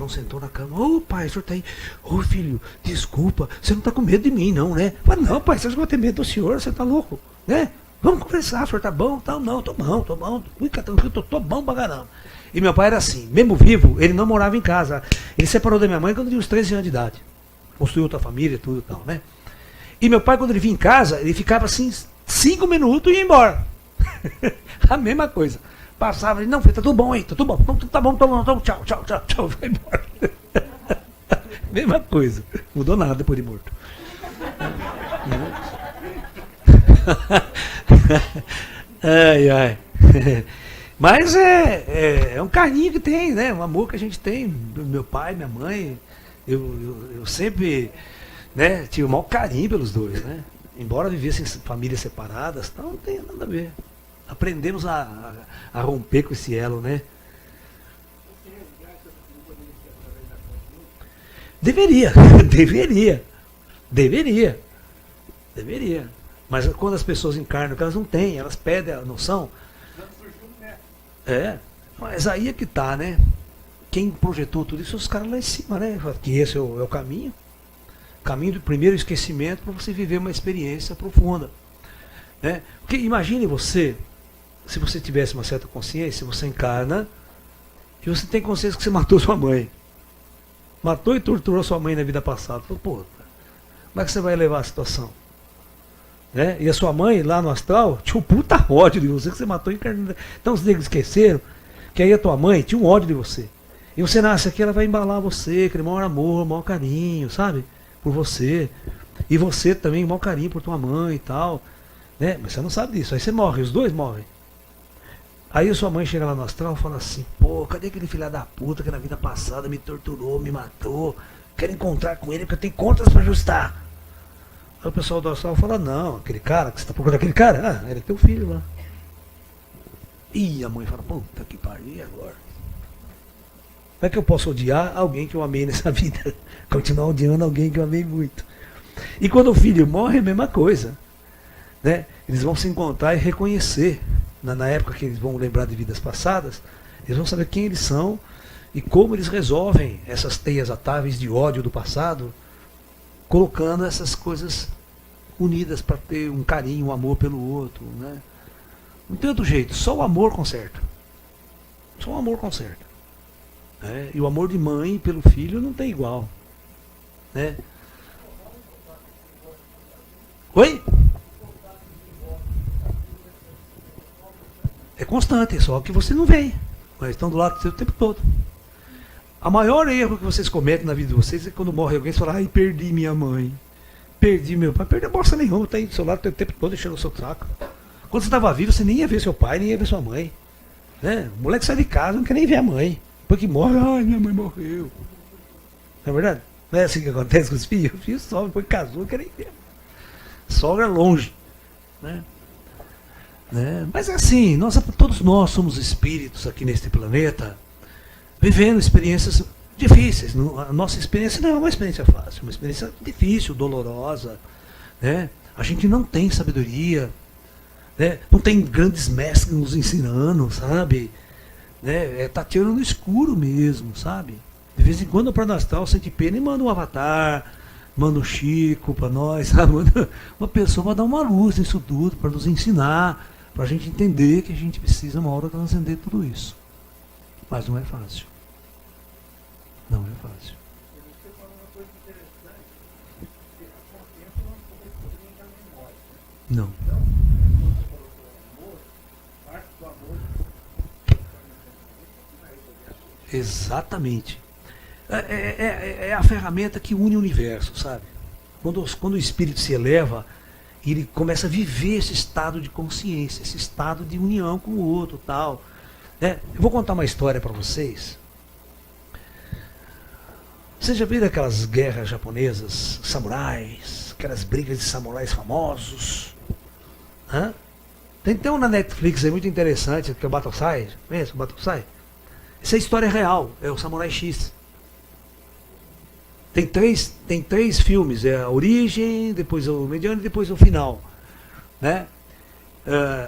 sentou na cama. Ô pai, o senhor tá aí? Ô filho, desculpa, você não tá com medo de mim não, né? Falei, não pai, você vai ter medo do senhor, você tá louco, né? Vamos conversar, o senhor tá bom? Tal, não, tô bom. Fica tranquilo, tô bom pra caramba. E meu pai era assim, mesmo vivo, ele não morava em casa. Ele separou da minha mãe quando tinha uns 13 anos de idade. Construiu outra família e tudo e tal, né? E meu pai, quando ele vinha em casa, ele ficava assim, 5 minutos e ia embora. A mesma coisa. Passava, ele, não, filho, tá tudo bom aí, tá tudo bom, tá bom, tchau, vai embora. Mesma coisa, mudou nada depois de morto. Ai. Mas é um carinho que tem, né? Um amor que a gente tem, meu pai, minha mãe, Eu sempre, né, tive o maior carinho pelos dois, né? Embora vivessem em famílias separadas, não tem nada a ver. Aprendemos a romper com esse elo, né? Deveria, deveria. Mas quando as pessoas encarnam que elas não têm, elas perdem a noção. É, mas aí é que tá, né? Quem projetou tudo isso, os caras lá em cima, né? Que esse é o caminho. Caminho do primeiro esquecimento para você viver uma experiência profunda. Né? Porque imagine você, se você tivesse uma certa consciência, você encarna e você tem consciência que você matou sua mãe. Matou e torturou sua mãe na vida passada. Pô, como é que você vai levar a situação? Né? E a sua mãe, lá no astral, tinha um puta ódio de você que você matou encarnando. Então os negros esqueceram que aí a tua mãe tinha um ódio de você. E você nasce aqui, ela vai embalar você, aquele maior amor, maior carinho, sabe? Por você. E você também, maior carinho por tua mãe e tal. Né? Mas você não sabe disso. Aí você morre, os dois morrem. Aí a sua mãe chega lá no astral e fala assim, pô, cadê aquele filho da puta que na vida passada me torturou, me matou? Quero encontrar com ele porque eu tenho contas para ajustar. Aí o pessoal do astral fala, não, aquele cara, que você está procurando aquele cara? Ah, ele é teu filho lá. E a mãe fala, puta que pariu, e agora? Como é que eu posso odiar alguém que eu amei nessa vida? Continuar odiando alguém que eu amei muito. E quando o filho morre, é a mesma coisa. Né? Eles vão se encontrar e reconhecer. Na época que eles vão lembrar de vidas passadas, eles vão saber quem eles são e como eles resolvem essas teias atáveis de ódio do passado, colocando essas coisas unidas para ter um carinho, um amor pelo outro. Né? Não tem outro jeito, só o amor conserta. Só o amor conserta. Né? E o amor de mãe pelo filho não tem igual. Né? Oi? É constante, só que você não vê. Mas estão do lado do seu o tempo todo. A maior erro que vocês cometem na vida de vocês é quando morre alguém e fala, ai, perdi minha mãe. Perdi meu pai. Perdi a bosta nenhuma, está aí do seu lado o tempo todo enchendo o seu saco. Quando você estava vivo, você nem ia ver seu pai, nem ia ver sua mãe. Né? O moleque sai de casa, não quer nem ver a mãe. Depois que morre, ai, minha mãe morreu. Não é verdade? Não é assim que acontece com os filhos? O filho sobe, depois casou, não quer nem ver. Sogra longe. Né? Né? Mas é assim, todos nós somos espíritos aqui neste planeta, vivendo experiências difíceis. A nossa experiência não é uma experiência fácil, é uma experiência difícil, dolorosa. Né? A gente não tem sabedoria, né? Não tem grandes mestres nos ensinando, sabe? Né? É tateando no escuro mesmo, sabe? De vez em quando o plano astral sente pena e manda um avatar, manda um Chico para nós, sabe? Manda uma pessoa para dar uma luz nisso tudo, para nos ensinar, para a gente entender que a gente precisa uma hora transcender tudo isso. Mas não é fácil. Não é fácil. Você falou uma coisa interessante, que a consciência não é correspondente à memória. Não. Então, quando você falou do amor, parte do amor Exatamente. É a ferramenta que une o universo, sabe? Quando o espírito se eleva, ele começa a viver esse estado de consciência, esse estado de união com o outro, tal. Né? Eu vou contar uma história para vocês. Vocês já viram aquelas guerras japonesas, samurais, aquelas brigas de samurais famosos? Hã? Tem um na Netflix aí muito interessante, que é o Battlesai. Conhece o Battlesai? Essa é a história real, é o Samurai X. Tem três filmes, é a origem, depois o mediano e depois o final. Né?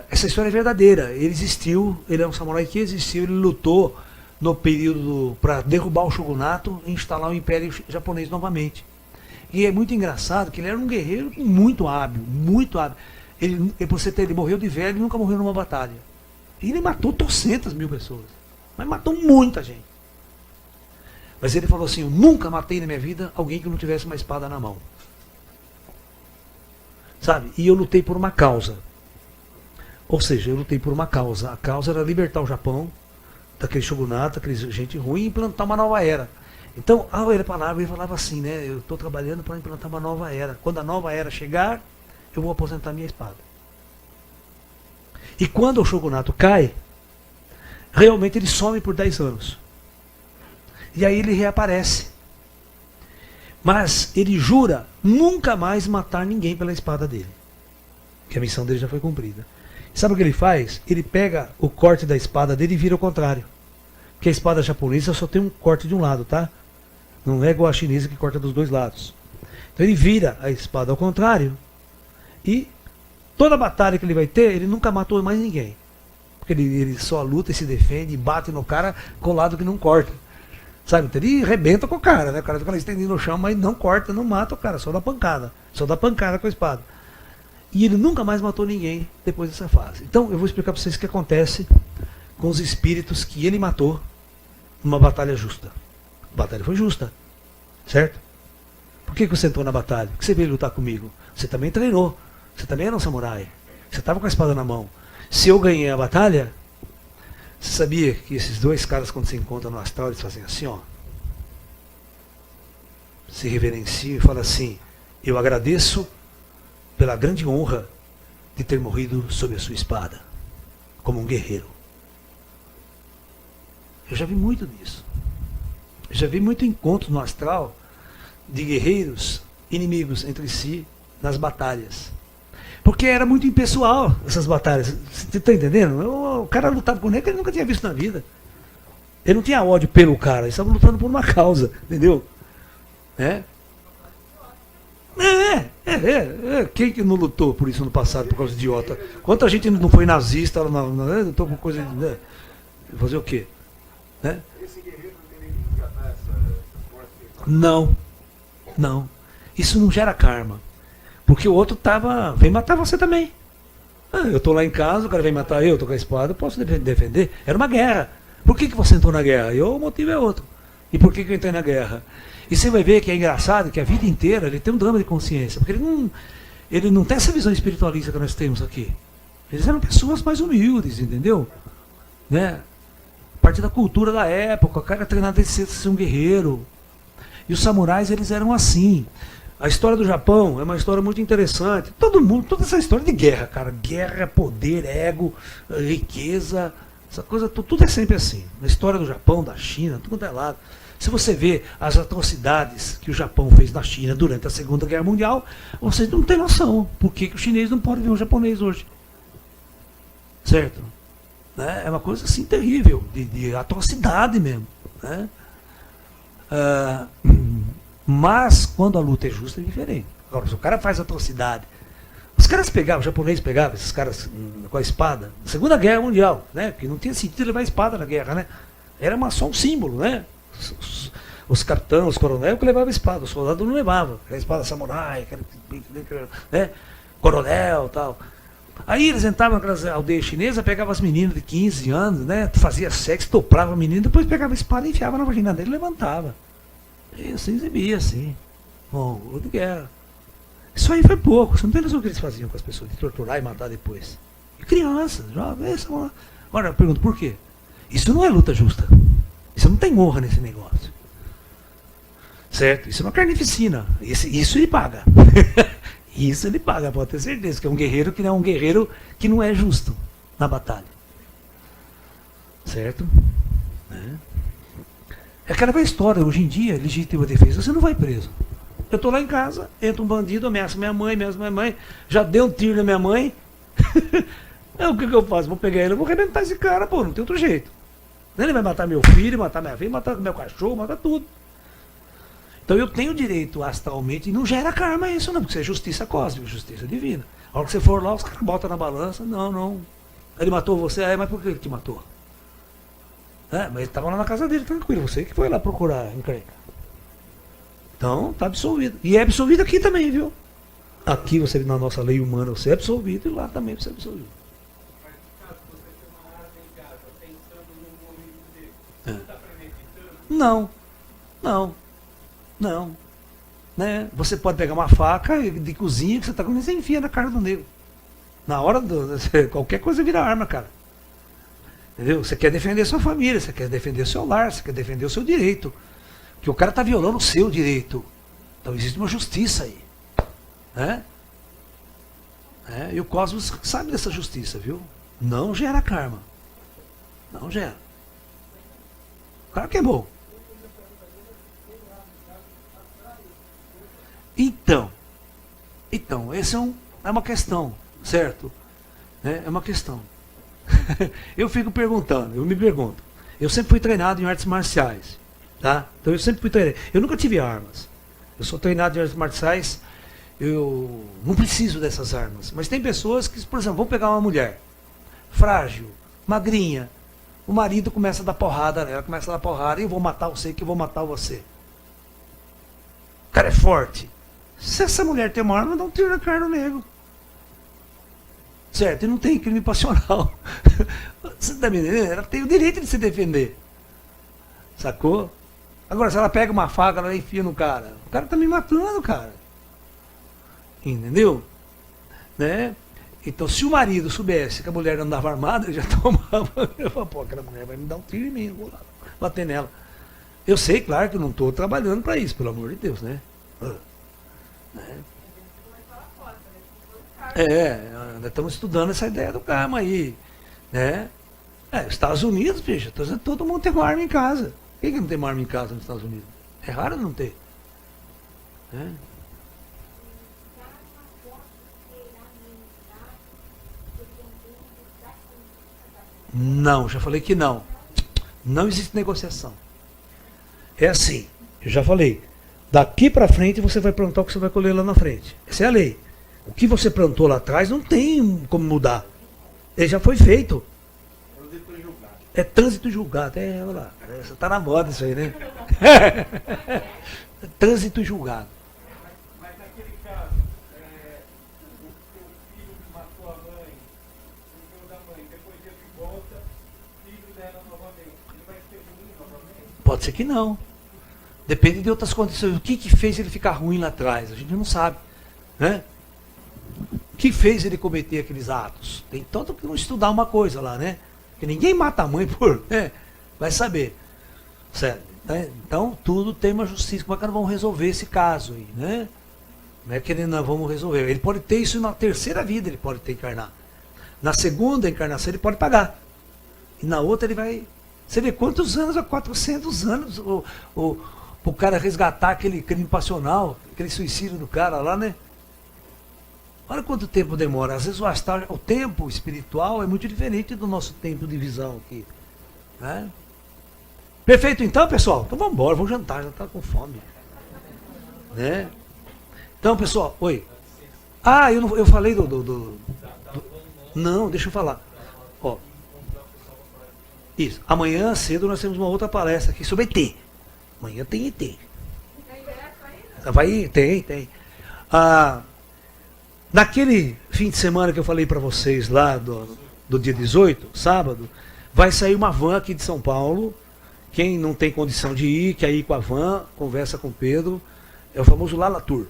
Essa história é verdadeira, ele existiu, ele é um samurai que existiu, ele lutou no período para derrubar o shogunato e instalar o império japonês novamente. E é muito engraçado que ele era um guerreiro muito hábil, muito hábil. Ele morreu de velho e nunca morreu numa batalha. E ele matou 200.000 pessoas, mas matou muita gente. Mas ele falou assim, eu nunca matei na minha vida alguém que não tivesse uma espada na mão. Sabe? E eu lutei por uma causa. Ou seja, eu lutei por uma causa. A causa era libertar o Japão daquele shogunato, daquele gente ruim e implantar uma nova era. Então, ele falava assim, né? Eu estou trabalhando para implantar uma nova era. Quando a nova era chegar, eu vou aposentar minha espada. E quando o shogunato cai, realmente ele some por 10 anos. E aí ele reaparece. Mas ele jura nunca mais matar ninguém pela espada dele. Que a missão dele já foi cumprida. Sabe o que ele faz? Ele pega o corte da espada dele e vira ao contrário. Porque a espada japonesa só tem um corte de um lado, tá? Não é igual a chinesa que corta dos dois lados. Então ele vira a espada ao contrário e toda batalha que ele vai ter, ele nunca matou mais ninguém. Porque ele só luta e se defende e bate no cara com o lado que não corta. Sabe? Então ele arrebenta com o cara, né? O cara fica estendido no chão, mas não corta, não mata o cara, só dá pancada. Só dá pancada com a espada. E ele nunca mais matou ninguém depois dessa fase. Então eu vou explicar para vocês o que acontece com os espíritos que ele matou numa batalha justa. A batalha foi justa, certo? Por que você entrou na batalha? Por que você veio lutar comigo? Você também treinou, você também era um samurai, você estava com a espada na mão. Se eu ganhei a batalha, você sabia que esses dois caras, quando se encontram no astral, eles fazem assim, ó, se reverenciam e falam assim: eu agradeço pela grande honra de ter morrido sob a sua espada, como um guerreiro. Eu já vi muito disso. Eu já vi muito encontro no astral de guerreiros inimigos entre si nas batalhas. Porque era muito impessoal essas batalhas. Você está entendendo? O cara lutava com ele que ele nunca tinha visto na vida. Ele não tinha ódio pelo cara, eles estavam lutando por uma causa, entendeu? Quem que não lutou por isso no passado, por causa de idiota? Quanta gente não foi nazista, lutou por coisa de. Né? Fazer o quê? Né? Esse guerreiro não tem nem que tratar essa morte. Não. Não. Isso não gera karma. Porque o outro vem matar você também. Eu tô lá em casa, o cara vem matar eu tô com a espada, eu posso defender. Era uma guerra. Por que você entrou na guerra? O motivo é outro. E por que eu entrei na guerra? E você vai ver que é engraçado que a vida inteira ele tem um drama de consciência. Porque ele não tem essa visão espiritualista que nós temos aqui. Eles eram pessoas mais humildes, entendeu? Né? Parte da cultura da época, o cara treinado desde cedo ser um guerreiro. E os samurais, eles eram assim. A história do Japão é uma história muito interessante. Todo mundo, toda essa história de guerra, cara. Guerra, poder, ego, riqueza, essa coisa, tudo é sempre assim. Na história do Japão, da China, tudo é lado. Se você vê as atrocidades que o Japão fez na China durante a Segunda Guerra Mundial, você não tem noção por que o chinês não pode ver um japonês hoje. Certo? Né? É uma coisa assim terrível, de atrocidade mesmo. Né? Mas quando a luta é justa é diferente. Agora, se o cara faz atrocidade, os caras pegavam, os japoneses pegavam esses caras com a espada, na Segunda Guerra Mundial, né? Porque não tinha sentido levar espada na guerra, né? Era só um símbolo, né? Os capitães, os coronéis que levavam espada, os soldados não levavam. Era espada samurai, né? Coronel e tal. Aí eles entravam naquelas aldeias chinesas, pegavam as meninas de 15 anos, né? Fazia sexo, estuprava a menina, depois pegava a espada e enfiava na vagina dele e levantava. E se exibia assim. Bom, luta de guerra. Isso aí foi pouco. Você não tem noção o que eles faziam com as pessoas, de torturar e matar depois. E crianças, jovens. Agora eu pergunto, por quê? Isso não é luta justa. Isso não tem honra nesse negócio. Certo? Isso é uma carnificina. Isso ele paga. Isso ele paga, pode ter certeza. Que é um guerreiro que não é um guerreiro que não é justo na batalha. Certo? É aquela velha história. Hoje em dia, legítima defesa, você não vai preso. Eu estou lá em casa, entra um bandido, ameaça minha mãe, já deu um tiro na minha mãe. O que eu faço? Vou pegar ele, eu vou arrebentar esse cara, pô, não tem outro jeito. Ele vai matar meu filho, matar minha filha, matar meu cachorro, matar tudo. Então eu tenho direito astralmente, e não gera karma isso não, porque isso é justiça cósmica, justiça divina. A hora que você for lá, os caras botam na balança, não. Ele matou você, mas por que ele te matou? Mas ele estava lá na casa dele, tranquilo, você que foi lá procurar encrenca. Então, está absolvido. E é absolvido aqui também, viu? Aqui, você na nossa lei humana, você é absolvido e lá também você é absolvido. Mas caso você tenha uma arma em casa, pensando no momento dele, você está premeditando? Não. Né? Você pode pegar uma faca de cozinha que você está com, você enfia na cara do nego. Na hora qualquer coisa vira arma, cara. Entendeu? Você quer defender sua família, você quer defender seu lar, você quer defender o seu direito. Que o cara está violando o seu direito. Então existe uma justiça aí. Né? E o cosmos sabe dessa justiça, viu? Não gera karma. Não gera. Claro que é bom. Então, essa é uma questão, certo? É uma questão. Eu me pergunto. Eu sempre fui treinado em artes marciais, tá? Então eu sempre fui treinado. Eu nunca tive armas. Eu sou treinado em artes marciais, eu não preciso dessas armas. Mas tem pessoas que, por exemplo, vão pegar uma mulher frágil, magrinha, o marido começa a dar porrada nela, começa a dar porrada, e eu vou matar você, que eu vou matar você. O cara é forte. Se essa mulher tem uma arma, dá um tiro na cara do nego. Certo? E não tem crime passional. Você tá me entendendo? Ela tem o direito de se defender. Sacou? Agora, se ela pega uma faca, ela enfia no cara. O cara tá me matando, cara. Entendeu? Né? Então, se o marido soubesse que a mulher andava armada, ele já tomava. Eu falo, pô, aquela mulher vai me dar um tiro em mim, eu vou lá bater nela. Eu sei, claro, que eu não estou trabalhando para isso, pelo amor de Deus, né? Ainda estamos estudando essa ideia do karma aí, né? Estados Unidos, bicho, todo mundo tem uma arma em casa. Quem que não tem uma arma em casa nos Estados Unidos? É raro não ter. Né? Não, já falei que não. Não existe negociação. É assim, eu já falei. Daqui para frente você vai plantar o que você vai colher lá na frente. Essa é a lei. O que você plantou lá atrás não tem como mudar. Ele já foi feito. É trânsito julgado. Olha lá, tá na moda isso aí, né? Trânsito julgado. Mas naquele caso, o seu filho matou a mãe, o filho da mãe, depois ele volta, filho dela novamente, ele vai ser ruim novamente? Pode ser que não. Depende de outras condições. O que fez ele ficar ruim lá atrás? A gente não sabe. Né? O que fez ele cometer aqueles atos? Tem tanto que não estudar uma coisa lá, né? Porque ninguém mata a mãe por... vai saber. Certo? Então, tudo tem uma justiça. Como é que nós vamos resolver esse caso aí, né? Como é que nós vamos resolver? Ele pode ter isso na terceira vida, ele pode ter encarnar. Na segunda encarnação, ele pode pagar. E na outra, ele vai... Você vê quantos anos? 400 anos o cara resgatar aquele crime passional, aquele suicídio do cara lá, né? Olha quanto tempo demora. Às vezes o tempo espiritual é muito diferente do nosso tempo de visão aqui. Né? Perfeito então, pessoal? Então vamos embora, vamos jantar, já está com fome. Né? Então, pessoal, oi. Eu falei Não, deixa eu falar. Ó. Isso. Amanhã cedo nós temos uma outra palestra aqui sobre ET. Amanhã tem ET. Tem. Naquele fim de semana que eu falei para vocês lá do dia 18, sábado, vai sair uma van aqui de São Paulo. Quem não tem condição de ir, quer ir com a van, conversa com o Pedro. É o famoso Lalatur.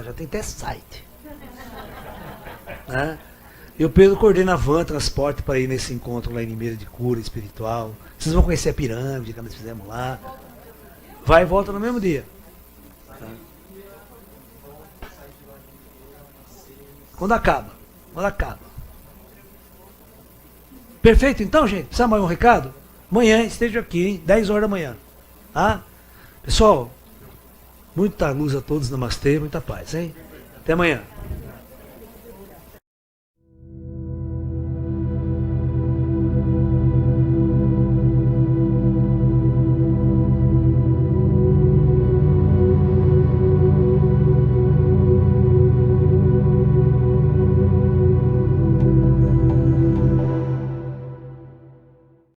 Já tem até site. Né? E o Pedro coordena a van, transporte para ir nesse encontro lá em Limeira de cura espiritual. Vocês vão conhecer a pirâmide que nós fizemos lá. Vai e volta no mesmo dia. Quando acaba. Perfeito então, gente? Precisa mais um recado? Amanhã esteja aqui, hein? 10 horas da manhã. Tá? Pessoal, muita luz a todos, namastê, muita paz, hein? Até amanhã.